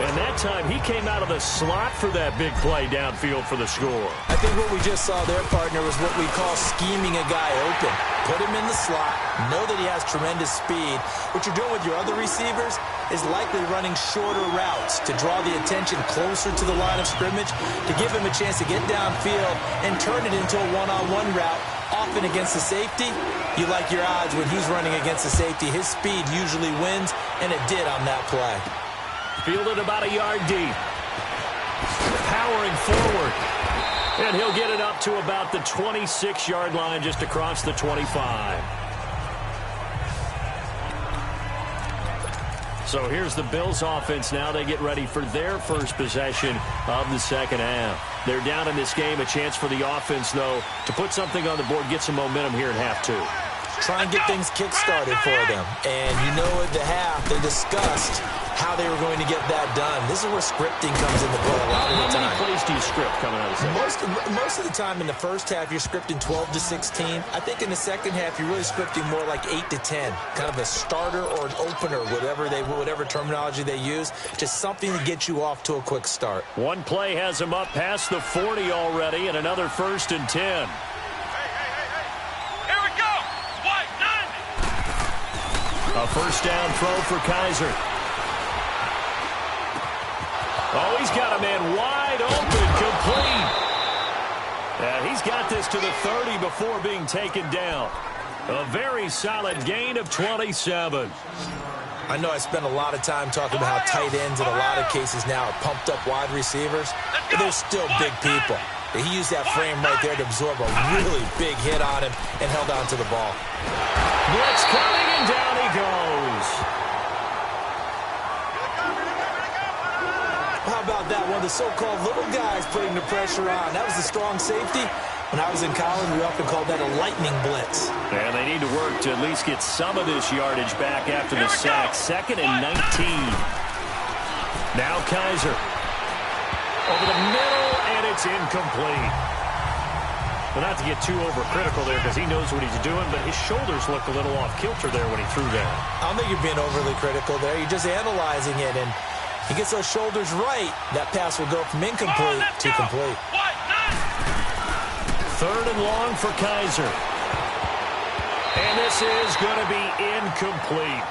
And that time, he came out of the slot for that big play downfield for the score. I think what we just saw there, partner, was what we call scheming a guy open. Put him in the slot, know that he has tremendous speed. What you're doing with your other receivers is likely running shorter routes to draw the attention closer to the line of scrimmage, to give him a chance to get downfield and turn it into a one-on-one route. Often against the safety, you like your odds when he's running against the safety. His speed usually wins, and it did on that play. Fielded about a yard deep. Powering forward. And he'll get it up to about the 26-yard line, just across the 25. So here's the Bills offense now. They get ready for their first possession of the second half. They're down in this game. A chance for the offense, though, to put something on the board, get some momentum here at half 2. Try and get things kick-started for them. And you know at the half, they discussed how they were going to get that done. This is where scripting comes into play a lot of the time. How many plays do you script coming out of the second? Most of the time in the first half, you're scripting 12 to 16. I think in the second half, you're really scripting more like 8 to 10. Kind of a starter or an opener, whatever terminology they use. Just something to get you off to a quick start. One play has him up past the 40 already, and another 1st and 10. A first down throw for Kaiser. Oh, he's got a man wide open, complete. And he's got this to the 30 before being taken down. A very solid gain of 27. I know I spent a lot of time talking about how tight ends in a lot of cases now are pumped up wide receivers, but they're still big people. He used that frame right there to absorb a really big hit on him and held on to the ball. Blitz coming, and down he goes. How about that? One of the so-called little guys putting the pressure on. That was the strong safety. When I was in college, we often called that a lightning blitz. And they need to work to at least get some of this yardage back after the sack. 2nd and 19. Now Kaiser. Over the middle, and it's incomplete. Well, not to get too overcritical there because he knows what he's doing, but his shoulders looked a little off-kilter there when he threw that. I don't think you're being overly critical there. You're just analyzing it, and he gets those shoulders right. That pass will go from incomplete to complete. 3rd and long for Kaiser. And this is going to be incomplete.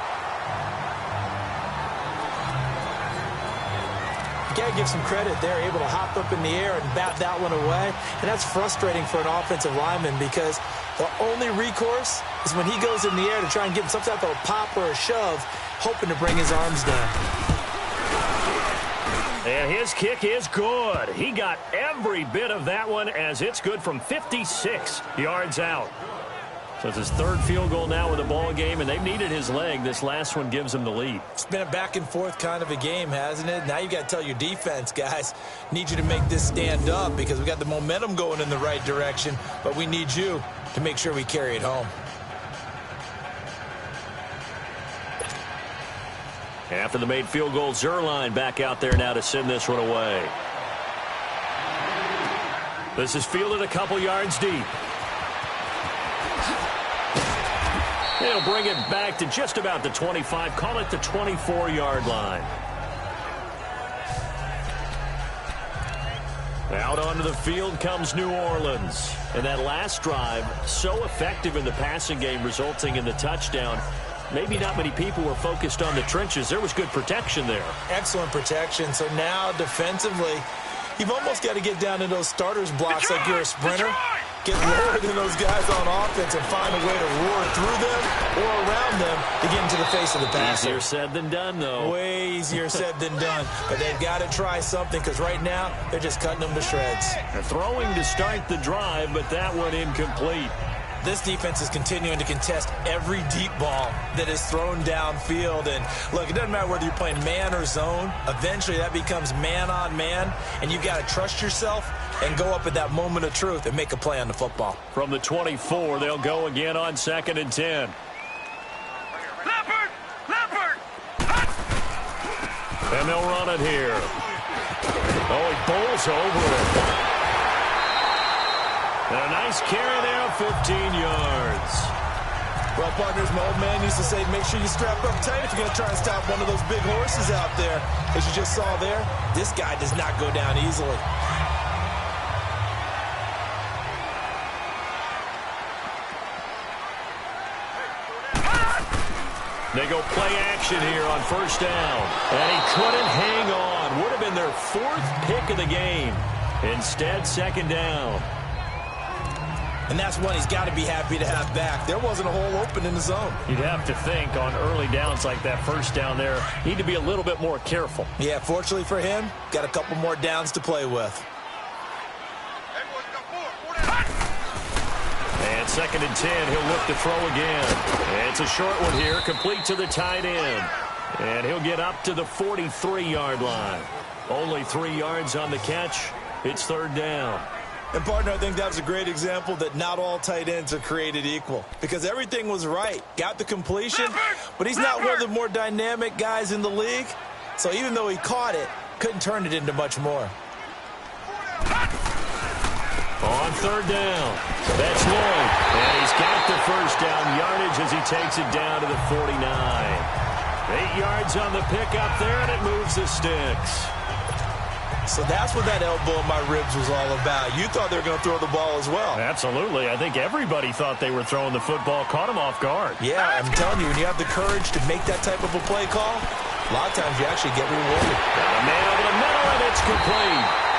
You got to give some credit. They're able to hop up in the air and bat that one away. And that's frustrating for an offensive lineman because the only recourse is when he goes in the air to try and give some type of a pop or a shove, hoping to bring his arms down. And his kick is good. He got every bit of that one as it's good from 56 yards out. So it's his third field goal now in the ball game, and they've needed his leg. This last one gives him the lead. It's been a back-and-forth kind of a game, hasn't it? Now you got to tell your defense, guys, need you to make this stand up because we got the momentum going in the right direction, but we need you to make sure we carry it home. After the made field goal, Zerline back out there now to send this one away. This is fielded a couple yards deep. They'll bring it back to just about the 25, call it the 24-yard line. Out onto the field comes New Orleans. And that last drive, so effective in the passing game, resulting in the touchdown. Maybe not many people were focused on the trenches. There was good protection there. Excellent protection. So now defensively, you've almost got to get down in those starters blocks like you're a sprinter. Get lower than those guys on offense and find a way to roar through them or around them to get into the face of the passer. Easier said than done, though. Way easier said than done. But they've got to try something because right now they're just cutting them to shreds. They're throwing to start the drive, but that one incomplete. This defense is continuing to contest every deep ball that is thrown downfield. And, look, it doesn't matter whether you're playing man or zone. Eventually that becomes man-on-man, and you've got to trust yourself and go up at that moment of truth and make a play on the football. From the 24, they'll go again on 2nd and 10. Leopard! Leopard! And they'll run it here. Oh, he bowls over it. And a nice carry there, 15 yards. Well, partners, my old man used to say, make sure you strap up tight if you're going to try and stop one of those big horses out there. As you just saw there, this guy does not go down easily. They go play action here on 1st down. And he couldn't hang on. Would have been their 4th pick of the game. Instead, 2nd down. And that's one he's got to be happy to have back. There wasn't a hole open in the zone. You'd have to think on early downs like that 1st down there, need to be a little bit more careful. Yeah, fortunately for him, got a couple more downs to play with. And 2nd and 10, he'll look to throw again. And it's a short one here, complete to the tight end. And he'll get up to the 43-yard line. Only 3 yards on the catch. It's 3rd down. And, partner, I think that was a great example that not all tight ends are created equal. Because everything was right. Got the completion, but he's not one of the more dynamic guys in the league. So even though he caught it, couldn't turn it into much more. On 3rd down, that's Lloyd. And he's got the 1st down yardage as he takes it down to the 49. 8 yards on the pickup there, and it moves the sticks. So that's what that elbow in my ribs was all about. You thought they were going to throw the ball as well. Absolutely. I think everybody thought they were throwing the football, caught him off guard. Yeah, I'm telling you, when you have the courage to make that type of a play call, a lot of times you actually get rewarded. Got a man over the middle, and it's complete.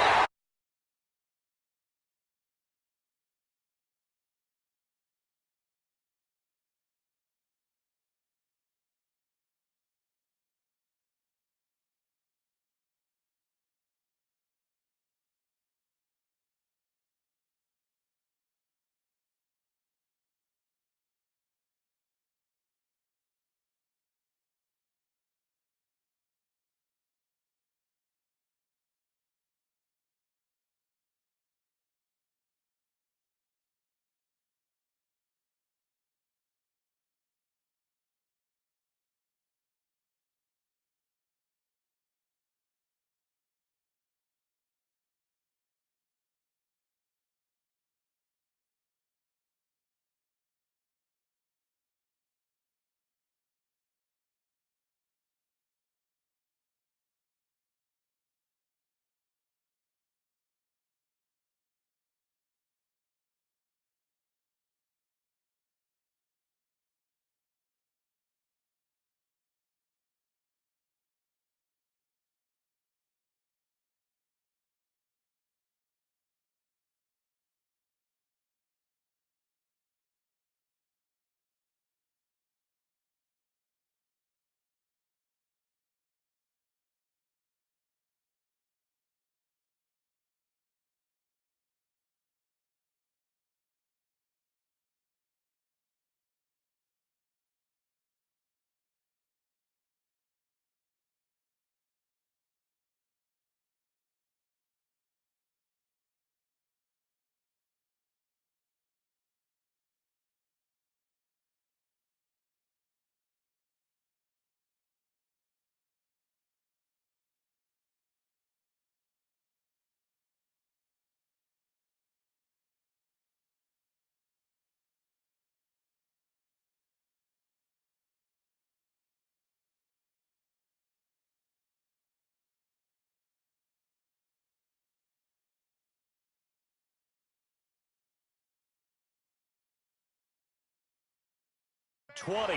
20.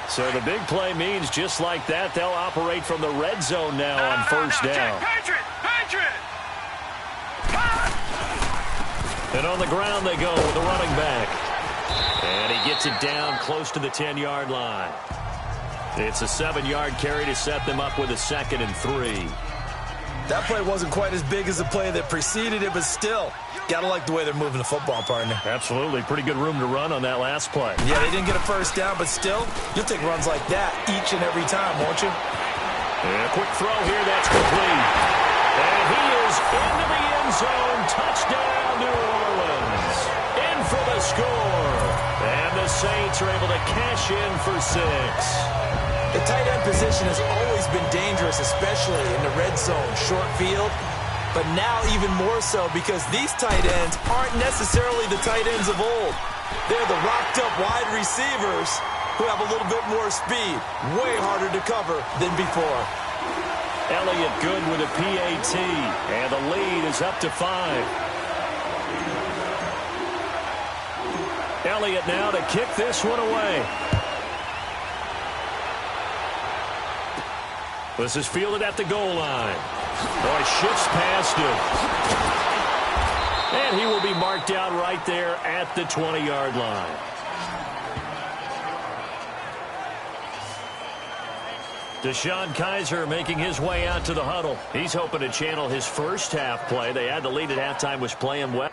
So the big play means just like that, they'll operate from the red zone now on first down. Patriot! And on the ground they go with the running back. And he gets it down close to the 10-yard line. It's a 7-yard carry to set them up with a 2nd and 3. That play wasn't quite as big as the play that preceded it, but still, gotta like the way they're moving the football, partner. Absolutely. Pretty good room to run on that last play. Yeah, they didn't get a first down, but still, you'll take runs like that each and every time, won't you? And a quick throw here, that's complete. And he is into the end zone. Touchdown, New Orleans. In for the score. And the Saints are able to cash in for 6. The tight end position has always been dangerous, especially in the red zone, short field. But now even more so because these tight ends aren't necessarily the tight ends of old. They're the rocked-up wide receivers who have a little bit more speed. Way harder to cover than before. Elliott good with a PAT. And the lead is up to 5. Elliott now to kick this one away. This is fielded at the goal line. Boy, shifts past him. And he will be marked out right there at the 20-yard line. DeShone Kizer making his way out to the huddle. He's hoping to channel his first half play. They had the lead at halftime, was playing well.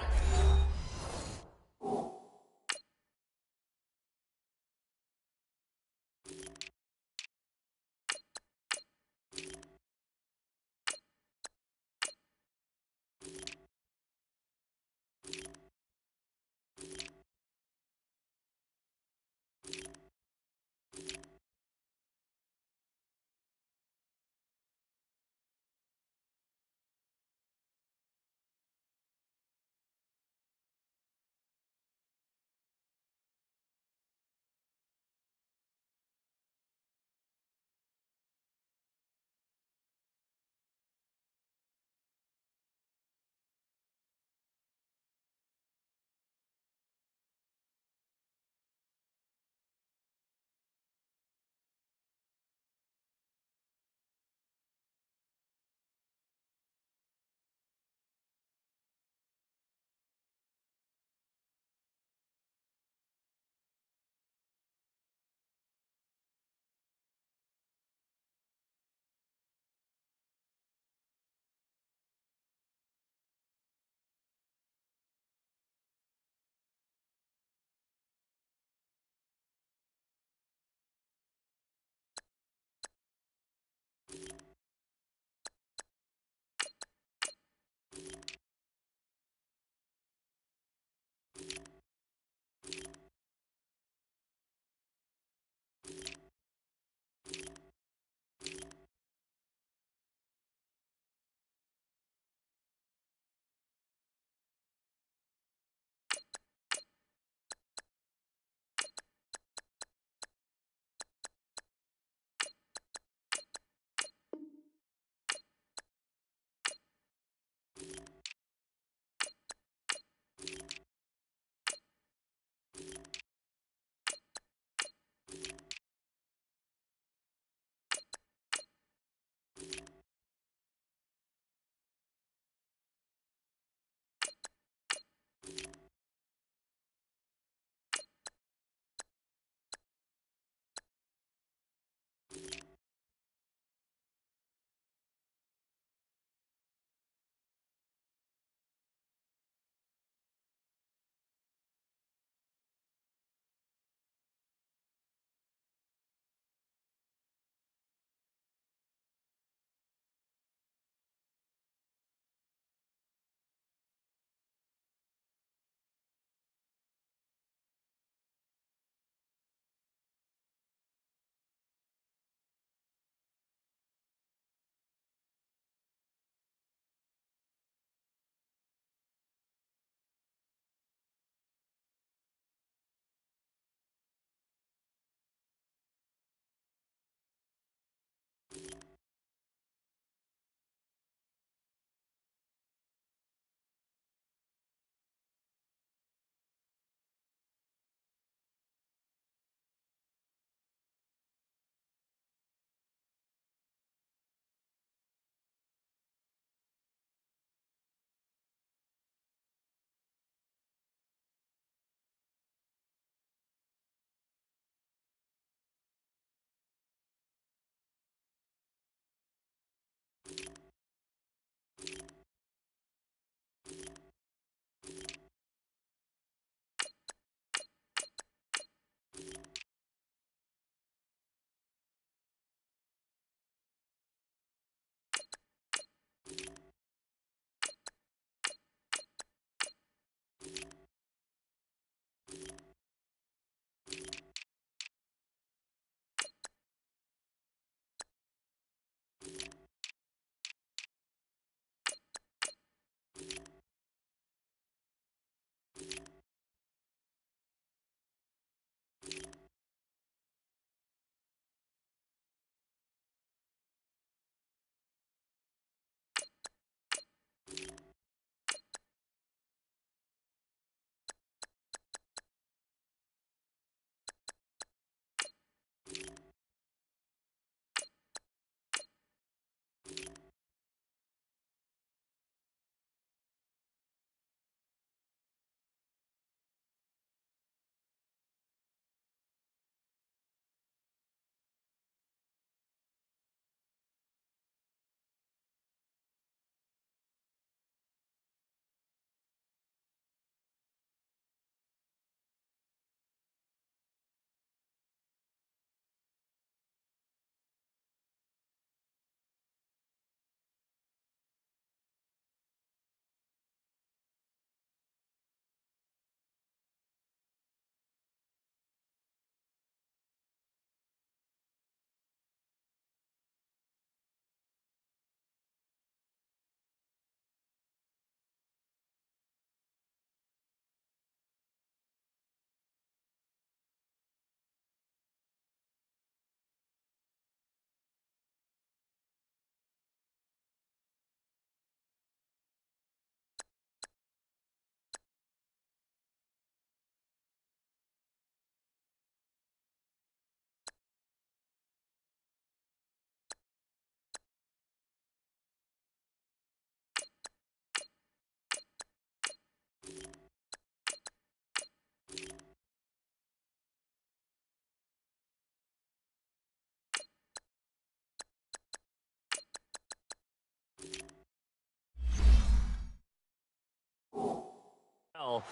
NFL.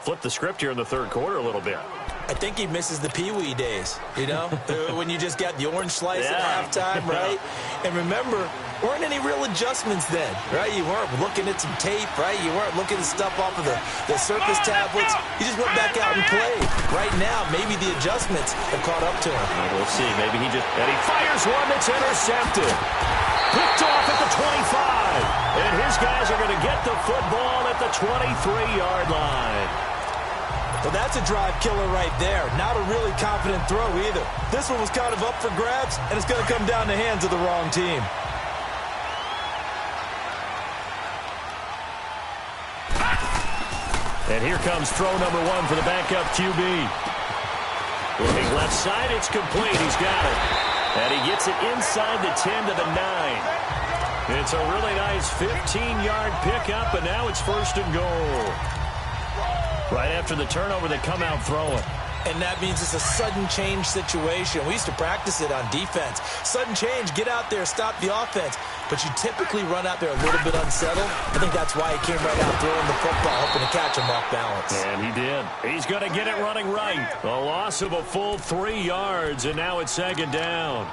Flip the script here in the third quarter a little bit. I think he misses the Pee-wee days, you know, when you just got the orange slice at halftime, right? And remember, weren't any real adjustments then, right? You weren't looking at some tape, right? You weren't looking at stuff off of the surface tablets. You just went back out and played. Right now, maybe the adjustments have caught up to him. We'll see. Maybe he fires one that's intercepted. Picked off at the 25. And his guys are going to get the football at the 23-yard line. Well, that's a drive killer right there. Not a really confident throw either. This one was kind of up for grabs, and it's going to come down the hands of the wrong team. And here comes throw number one for the backup QB. Looking left side, it's complete. He's got it. And he gets it inside the 10 to the 9. It's a really nice 15-yard pickup, and now it's first and goal. Right after the turnover, they come out throwing. And that means it's a sudden change situation. We used to practice it on defense. Sudden change, get out there, stop the offense. But you typically run out there a little bit unsettled. I think that's why he came right out throwing the football, hoping to catch him off balance. And he did. He's going to get it running right. A loss of a full 3 yards, and now it's second down.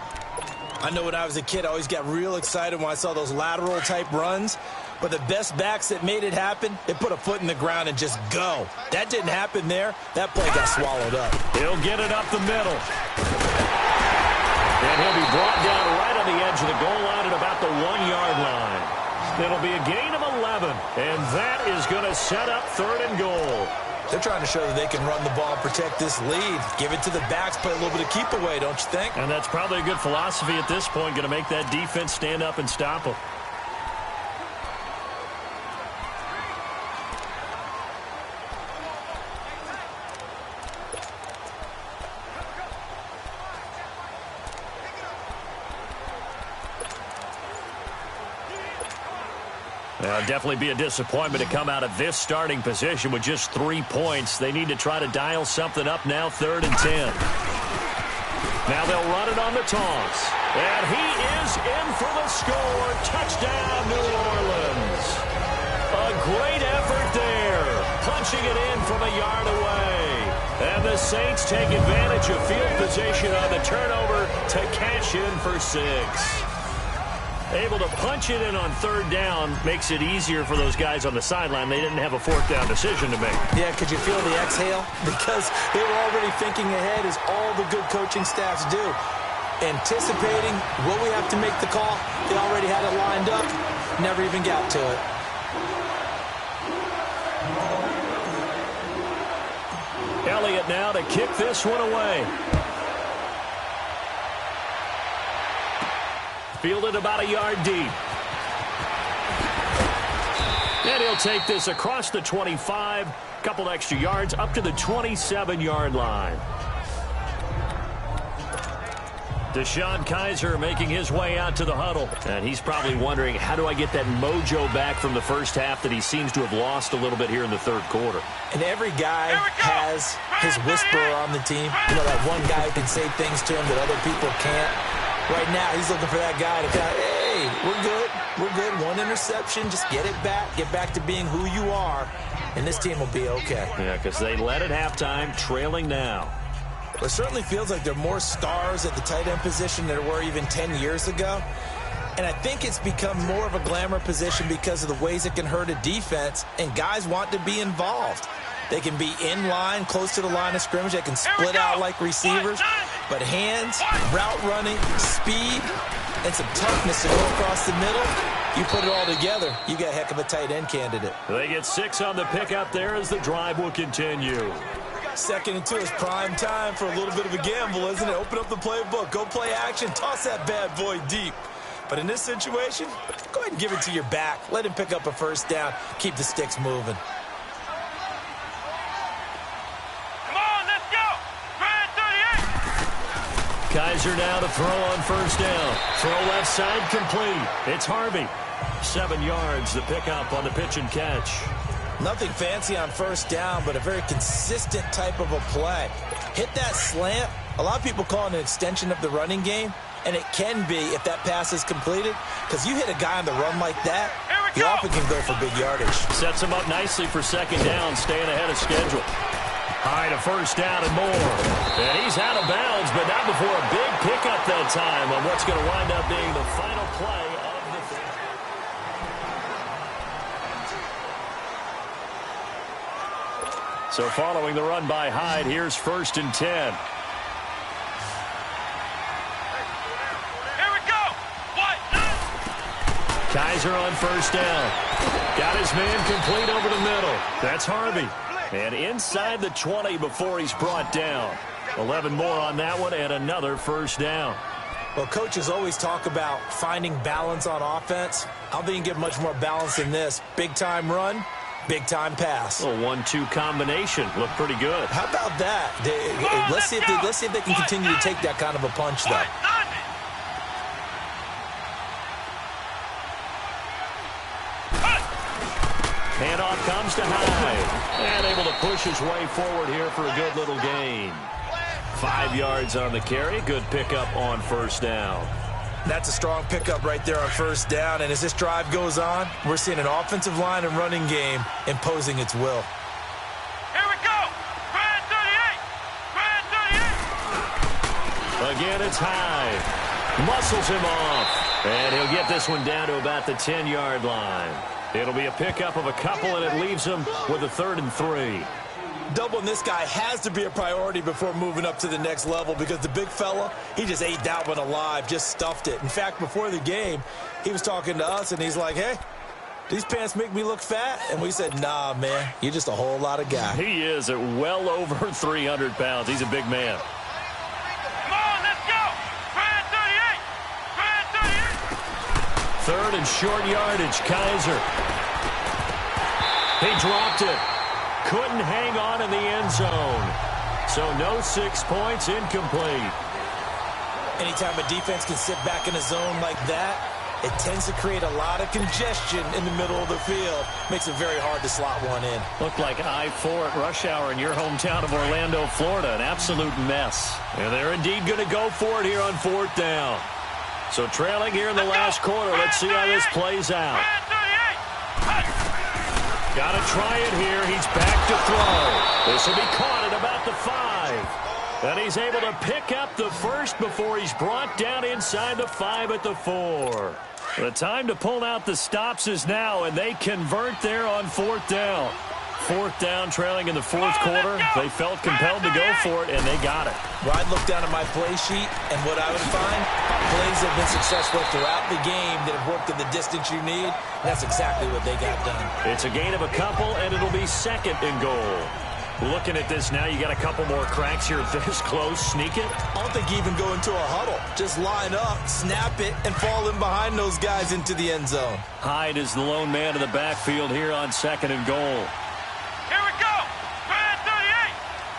I know when I was a kid, I always got real excited when I saw those lateral-type runs. But the best backs that made it happen, they put a foot in the ground and just go. That didn't happen there. That play got swallowed up. He'll get it up the middle. And he'll be brought down right on the edge of the goal line at about the 1-yard line. It'll be a gain of 11, and that is going to set up third and goal. They're trying to show that they can run the ball and protect this lead. Give it to the backs, play a little bit of keep away, don't you think? And that's probably a good philosophy at this point, going to make that defense stand up and stop them. Definitely be a disappointment to come out of this starting position with just 3 points. They need to try to dial something up now, 3rd and 10. Now they'll run it on the toss. And he is in for the score. Touchdown, New Orleans. A great effort there. Punching it in from a yard away. And the Saints take advantage of field position on the turnover to cash in for 6. Able to punch it in on 3rd down makes it easier for those guys on the sideline. They didn't have a 4th down decision to make. Yeah, could you feel the exhale? Because they were already thinking ahead, as all the good coaching staffs do. Anticipating, will we have to make the call? They already had it lined up. Never even got to it. Elliott now to kick this one away. Fielded about a yard deep. And he'll take this across the 25. Couple extra yards up to the 27-yard line. Deshaun Kaiser making his way out to the huddle. And he's probably wondering, how do I get that mojo back from the first half that he seems to have lost a little bit here in the 3rd quarter? And every guy has his whisperer on the team. You know, that one guy who can say things to him that other people can't. Right now, he's looking for that guy to kind of, hey, we're good. We're good. 1 interception. Just get it back. Get back to being who you are, and this team will be okay. Yeah, because they led at halftime, trailing now. Well, it certainly feels like there are more stars at the tight end position than there were even 10 years ago. And I think it's become more of a glamour position because of the ways it can hurt a defense, and guys want to be involved. They can be in line, close to the line of scrimmage. They can split out like receivers. But hands, route running, speed, and some toughness to go across the middle, you put it all together, you got a heck of a tight end candidate. They get 6 on the pickup there as the drive will continue. 2nd and 2 is prime time for a little bit of a gamble, isn't it? Open up the playbook, go play action, toss that bad boy deep. But in this situation, go ahead and give it to your back. Let him pick up a 1st down, keep the sticks moving. Kaiser now to throw on 1st down. Throw left side complete. It's Harvey. 7 yards, the pickup on the pitch and catch. Nothing fancy on 1st down, but a very consistent type of a play. Hit that slant. A lot of people call it an extension of the running game, and it can be if that pass is completed, because you hit a guy on the run like that, He often can go for big yardage. Sets him up nicely for second down, staying ahead of schedule. High to first down and more. And he's out of bounds, but not before a big pickup that time on what's going to wind up being the final play of the game. So following the run by Hyde, here's 1st and 10. Here we go. What? Kaiser on first down. Got his man complete over the middle. That's Harvey. And inside the 20 before he's brought down. 11 more on that one and another first down. Well, coaches always talk about finding balance on offense. I don't think you can get much more balance than this. Big-time run, big-time pass. A 1-2 combination. Looked pretty good. How about that? Let's see if they can continue to take that kind of a punch, though. Handoff comes to Hyde. And able to push his way forward here for a good little gain. 5 yards on the carry. Good pickup on first down. That's a strong pickup right there on first down. And as this drive goes on, we're seeing an offensive line and running game imposing its will. Here we go. Grand 38. Again, it's Hyde. Muscles him off. And he'll get this one down to about the 10-yard line. It'll be a pickup of a couple, and it leaves him with a 3rd and 3. Doubling this guy has to be a priority before moving up to the next level because the big fella, he just ate that one alive, just stuffed it. In fact, before the game, he was talking to us, and he's like, hey, these pants make me look fat? And we said, nah, man, you're just a whole lot of guy. He is at well over 300 pounds. He's a big man. Come on, let's go. Grand 38. 3rd and short yardage, Kaiser. He dropped it. Couldn't hang on in the end zone. So no 6 points, incomplete. Anytime a defense can sit back in a zone like that, it tends to create a lot of congestion in the middle of the field. Makes it very hard to slot one in. Looked like I-4 at rush hour in your hometown of Orlando, Florida. An absolute mess. And they're indeed going to go for it here on 4th down. So trailing here in the last quarter. Let's see how this plays out. Got to try it here. He's back to throw. This will be caught at about the 5. And he's able to pick up the first before he's brought down inside the 5 at the 4. The time to pull out the stops is now, and they convert there on 4th down. 4th down, trailing in the 4th quarter. They felt compelled to go for it, and they got it. Well, I'd look down at my play sheet, and what I would find, plays have been successful throughout the game that have worked at the distance you need. That's exactly what they got done. It's a gain of a couple, and it'll be 2nd and goal. Looking at this now, you got a couple more cracks here this close. Sneak it? I don't think you even go into a huddle. Just line up, snap it, and fall in behind those guys into the end zone. Hyde is the lone man in the backfield here on 2nd and goal. Here we go. Grand 38.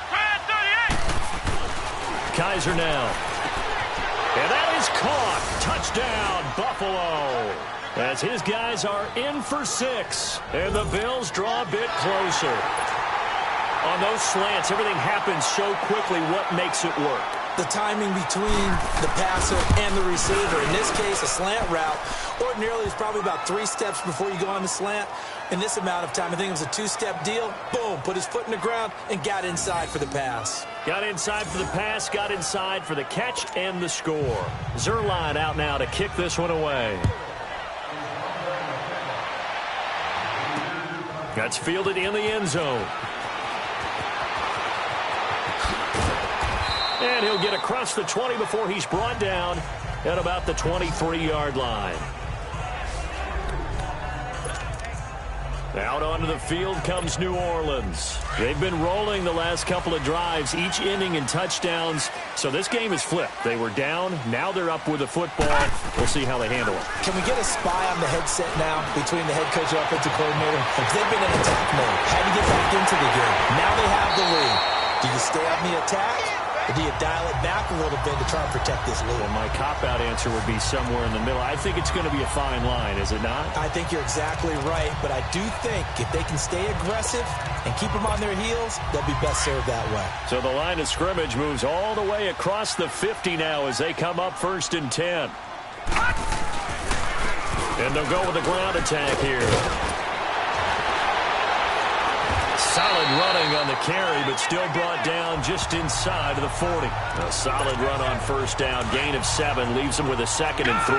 Grand 38. Kaiser now. And that is caught. Touchdown, Buffalo. As his guys are in for 6. And the Bills draw a bit closer. On those slants, everything happens so quickly. What makes it work? The timing between the passer and the receiver. In this case, a slant route. Ordinarily, it's probably about 3 steps before you go on the slant. In this amount of time, I think it was a 2-step deal. Boom, put his foot in the ground and got inside for the pass. Got inside for the pass, got inside for the catch and the score. Zerline out now to kick this one away. That's fielded in the end zone. And he'll get across the 20 before he's brought down at about the 23-yard line. Out onto the field comes New Orleans. They've been rolling the last couple of drives, each inning in touchdowns. So this game is flipped. They were down. Now they're up with the football. We'll see how they handle it. Can we get a spy on the headset now between the head coach and offensive coordinator? Because they've been in attack mode. Had to get back into the game. Now they have the lead. Do you stay on the attack? Or do you dial it back a little bit to try and protect this lead? Well, my cop-out answer would be somewhere in the middle. I think it's going to be a fine line, is it not? I think you're exactly right, but I do think if they can stay aggressive and keep them on their heels, they'll be best served that way. So the line of scrimmage moves all the way across the 50 now as they come up 1st and 10. And they'll go with the ground attack here. Solid running on the carry, but still brought down just inside of the 40. A solid run on first down. Gain of 7 leaves them with a 2nd and 3.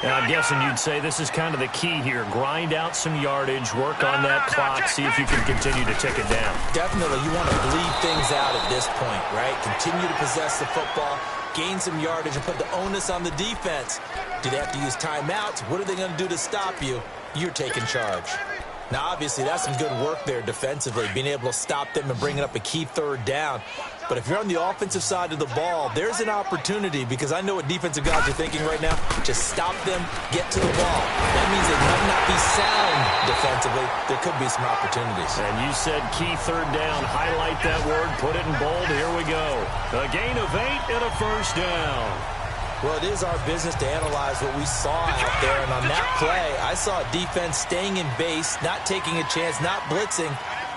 And I'm guessing you'd say this is kind of the key here. Grind out some yardage, work on that clock, see if you can continue to tick it down. Definitely, you want to bleed things out at this point, right? Continue to possess the football, gain some yardage, and put the onus on the defense. Do they have to use timeouts? What are they going to do to stop you? You're taking charge. Now, obviously, that's some good work there defensively, being able to stop them and bringing up a key 3rd down. But if you're on the offensive side of the ball, there's an opportunity, because I know what defensive guys are thinking right now. Just stop them, get to the ball. That means they might not be sound defensively. There could be some opportunities. And you said key 3rd down. Highlight that word, put it in bold. Here we go. A gain of 8 and a first down. Well, it is our business to analyze what we saw out there. And on that play, I saw a defense staying in base, not taking a chance, not blitzing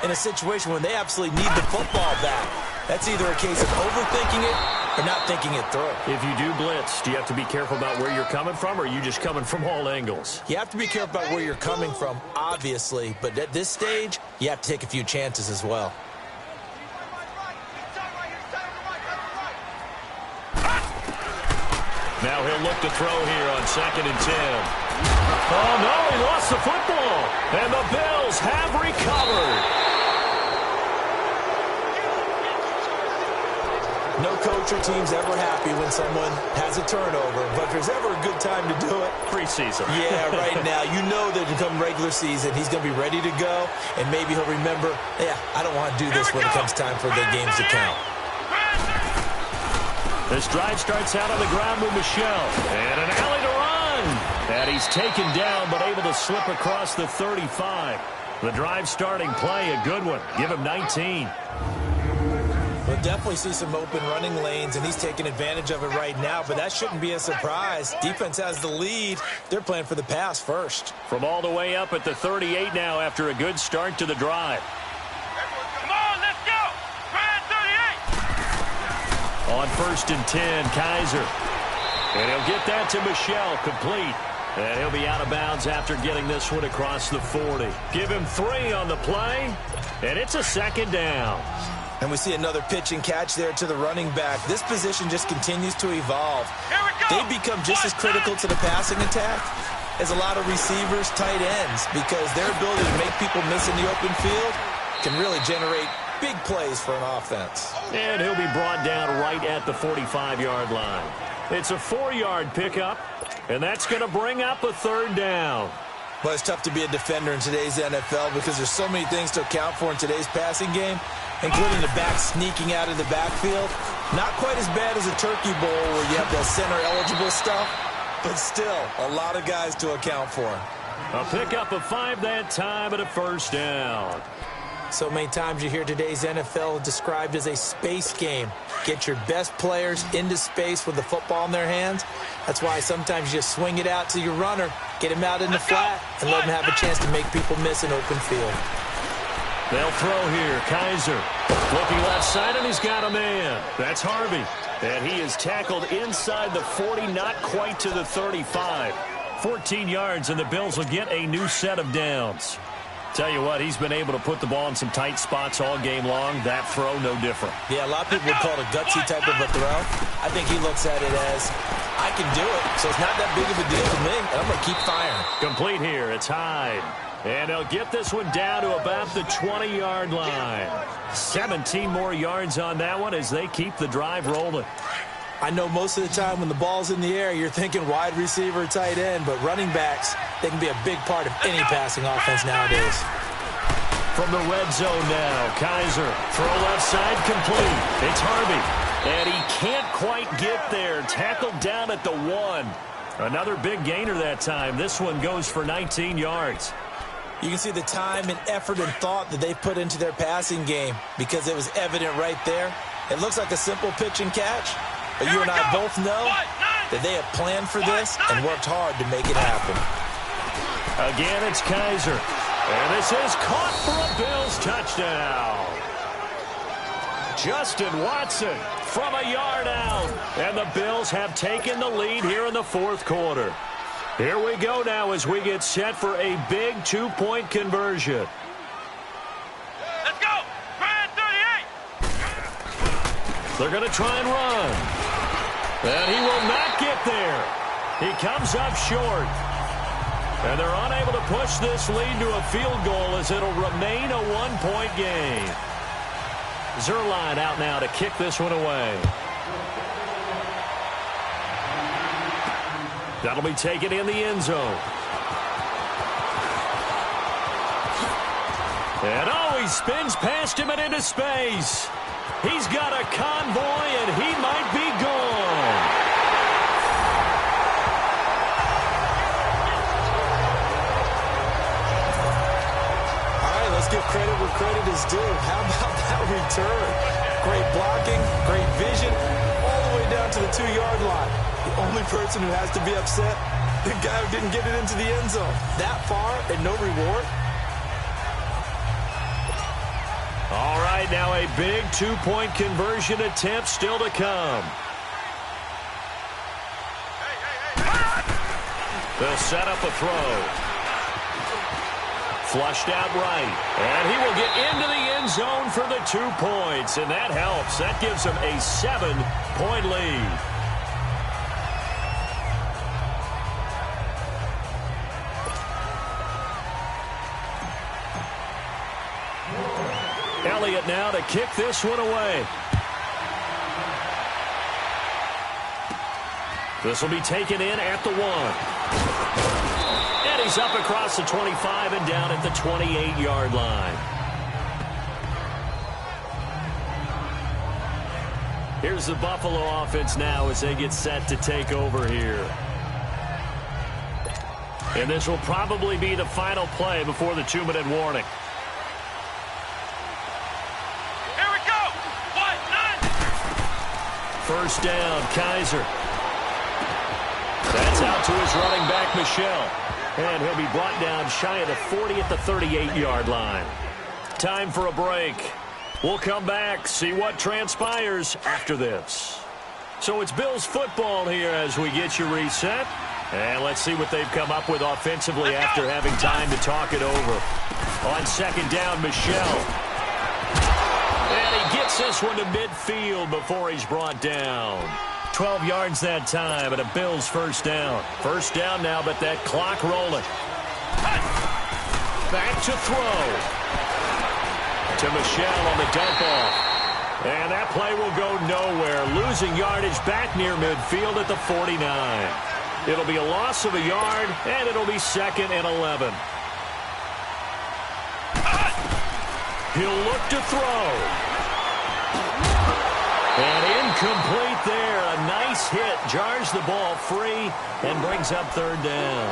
in a situation when they absolutely need the football back. That's either a case of overthinking it or not thinking it through. If you do blitz, do you have to be careful about where you're coming from, or are you just coming from all angles? You have to be careful about where you're coming from, obviously. But at this stage, you have to take a few chances as well. Now he'll look to throw here on 2nd and 10. Oh, no, he lost the football. And the Bills have recovered. No coach or team's ever happy when someone has a turnover, but if there's ever a good time to do it, preseason. Yeah, right now. You know that come regular season, he's going to be ready to go, and maybe he'll remember, yeah, I don't want to do this when it comes time for the games to count. This drive starts out on the ground with Michelle. And an alley to run. And he's taken down, but able to slip across the 35. The drive starting play, a good one. Give him 19. We'll definitely see some open running lanes, and he's taking advantage of it right now, but that shouldn't be a surprise. Defense has the lead. They're playing for the pass first. From all the way up at the 38 now after a good start to the drive. Come on, let's go. On 1st and 10, Kaiser. And he'll get that to Michelle, complete. And he'll be out of bounds after getting this one across the 40. Give him 3 on the play, and it's a 2nd down. And we see another pitch and catch there to the running back. This position just continues to evolve. They become just as critical to the passing attack as a lot of receivers, tight ends, because their ability to make people miss in the open field can really generate big plays for an offense. And he'll be brought down right at the 45-yard line. It's a 4-yard pickup, and that's going to bring up a 3rd down. Well, it's tough to be a defender in today's NFL because there's so many things to account for in today's passing game, including the back sneaking out of the backfield. Not quite as bad as a turkey bowl where you have that center-eligible stuff, but still a lot of guys to account for. A pickup of 5 that time and a 1st down. So many times you hear today's NFL described as a space game. Get your best players into space with the football in their hands. That's why sometimes you just swing it out to your runner, get him out in the flat, and let him have a chance to make people miss an open field. They'll throw here. Kaiser looking left side, and he's got a man. That's Harvey. And he is tackled inside the 40, not quite to the 35. 14 yards, and the Bills will get a new set of downs. Tell you what, he's been able to put the ball in some tight spots all game long. That throw, no different. Yeah, a lot of people would call it a gutsy type of a throw. I think he looks at it as, I can do it, so it's not that big of a deal to me, and I'm going to keep firing. Complete here. It's Hyde. And they'll get this one down to about the 20-yard line. 17 more yards on that one as they keep the drive rolling. I know most of the time when the ball's in the air, you're thinking wide receiver, tight end, but running backs, they can be a big part of any passing offense nowadays. From the red zone now, Kaiser, throw left side, complete. It's Harvey, and he can't quite get there. Tackled down at the 1. Another big gainer that time. This one goes for 19 yards. You can see the time and effort and thought that they put into their passing game because it was evident right there. It looks like a simple pitch and catch, but you and I both know that they have planned for this and worked hard to make it happen. Again, it's Kaiser. And this is caught for a Bills touchdown. Justin Watson from a yard out. And the Bills have taken the lead here in the 4th quarter. Here we go now as we get set for a big two-point conversion. Let's go! Grand 38! They're going to try and run. And he will not get there. He comes up short. And they're unable to push this lead to a field goal as it'll remain a one-point game. Zerline out now to kick this one away. That'll be taken in the end zone. And he spins past him and into space. He's got a convoy and he might be gone. All right, let's give credit where credit is due. How about that return? Great blocking, great vision, all the way down to the 2-yard line. The only person who has to be upset, the guy who didn't get it into the end zone. That far and no reward. All right, now a big two-point conversion attempt still to come. They'll set up a throw. Flushed out right. And he will get into the end zone for the 2 points. And that helps. That gives him a 7-point lead. Elliott now to kick this one away. This will be taken in at the 1. And he's up across the 25 and down at the 28-yard line. Here's the Buffalo offense now as they get set to take over here. And this will probably be the final play before the 2-minute warning. First down, Kaiser. That's out to his running back, Michel. And he'll be brought down shy of the 40 at the 38-yard line. Time for a break. We'll come back, see what transpires after this. So it's Bills football here as we get you reset. And let's see what they've come up with offensively after having time to talk it over. On second down, Michel. Gets this one to midfield before he's brought down. 12 yards that time and a Bills first down. First down now, but that clock rolling. Back to throw. To Michel on the dump off. And that play will go nowhere. Losing yardage back near midfield at the 49. It'll be a loss of a yard, and it'll be 2nd and 11. He'll look to throw. And incomplete there. A nice hit. Jars the ball free and brings up 3rd down.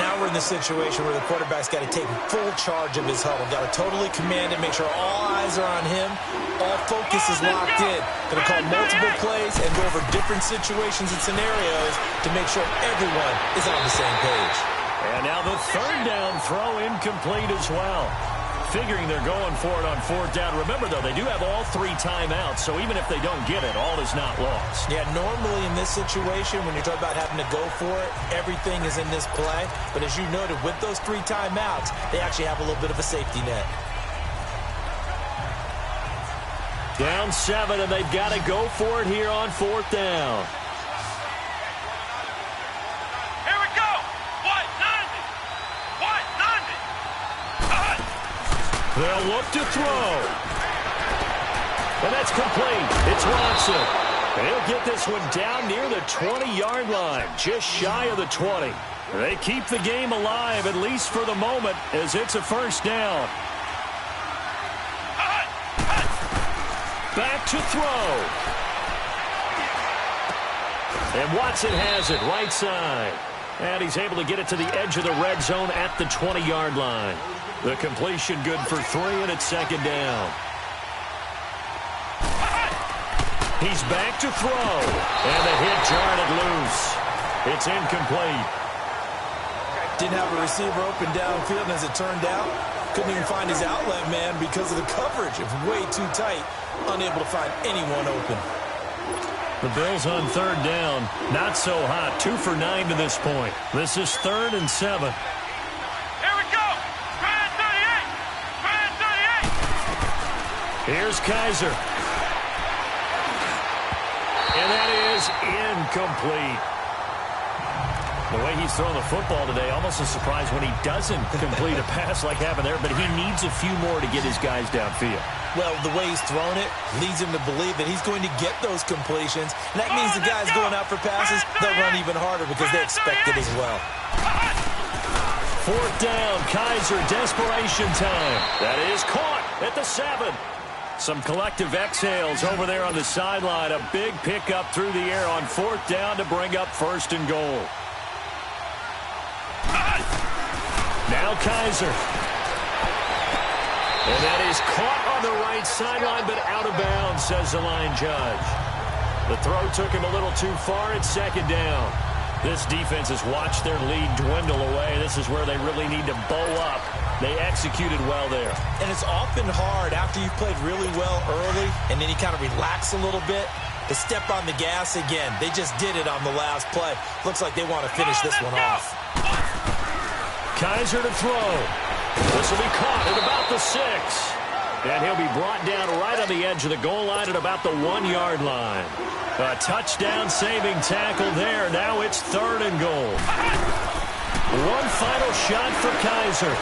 Now we're in the situation where the quarterback's got to take full charge of his huddle. Got to totally command it, make sure all eyes are on him. All focus is locked in. Going to call multiple plays and go over different situations and scenarios to make sure everyone is on the same page. And now the 3rd down throw incomplete as well. Figuring they're going for it on 4th down. Remember, though, they do have all 3 timeouts, so even if they don't get it, all is not lost. Yeah, normally in this situation, when you're talking about having to go for it, everything is in this play. But as you noted, with those 3 timeouts, they actually have a little bit of a safety net. Down 7, and they've got to go for it here on 4th down. They'll look to throw. And that's complete. It's Watson. And he'll get this one down near the 20-yard line, just shy of the 20. They keep the game alive, at least for the moment, as it's a first down. Back to throw. And Watson has it right side. And he's able to get it to the edge of the red zone at the 20-yard line. The completion good for 3, and it's 2nd down. He's back to throw. And the hit jarred it loose. It's incomplete. Didn't have a receiver open downfield, and as it turned out, couldn't even find his outlet man because of the coverage. It was way too tight, unable to find anyone open. The Bills on third down. Not so hot. 2 for 9 to this point. This is 3rd and 7. Here we go. Try 38. Here's Kaiser. And that is incomplete. The way he's thrown the football today, almost a surprise when he doesn't complete a pass like happened there, but he needs a few more to get his guys downfield. Well, the way he's thrown it leads him to believe that he's going to get those completions. And that means the guys going out for passes, they'll run even harder because they expect it as well. 4th down, Kaiser, desperation time. That is caught at the 7. Some collective exhales over there on the sideline. A big pickup through the air on 4th down to bring up 1st and goal. Now Kaiser. And that is caught on the right sideline, but out of bounds, says the line judge. The throw took him a little too far at 2nd down. This defense has watched their lead dwindle away. This is where they really need to bow up. They executed well there. And it's often hard after you've played really well early and then you kind of relax a little bit to step on the gas again. They just did it on the last play. Looks like they want to finish this one off. Kaiser to throw. This will be caught at about the 6. And he'll be brought down right on the edge of the goal line at about the 1-yard line. A touchdown-saving tackle there. Now it's 3rd and goal. One final shot for Kaiser.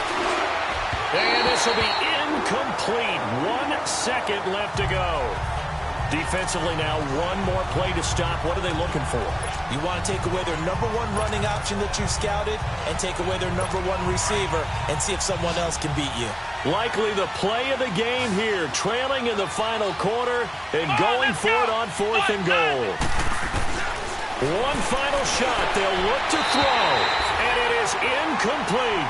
And this will be incomplete. 1 second left to go. Defensively now, one more play to stop. What are they looking for? You want to take away their #1 running option that you scouted and take away their #1 receiver and see if someone else can beat you. Likely the play of the game here, trailing in the final quarter and going for it on 4th and goal. One final shot. They'll look to throw, and it is incomplete.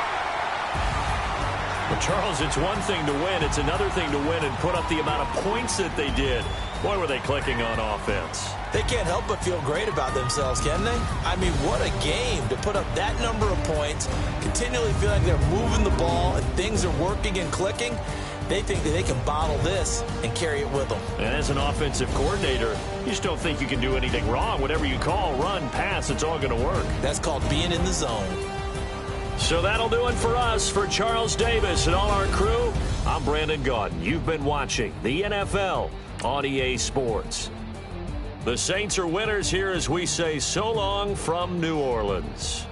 Well, Charles, it's one thing to win. It's another thing to win and put up the amount of points that they did. Boy, were they clicking on offense. They can't help but feel great about themselves, can they? I mean, what a game to put up that number of points, continually feel like they're moving the ball and things are working and clicking. They think that they can bottle this and carry it with them. And as an offensive coordinator, you just don't think you can do anything wrong. Whatever you call, run, pass, it's all going to work. That's called being in the zone. So that'll do it for us. For Charles Davis and all our crew, I'm Brandon Gaudin. You've been watching the NFL on EA Sports. The Saints are winners here as we say so long from New Orleans.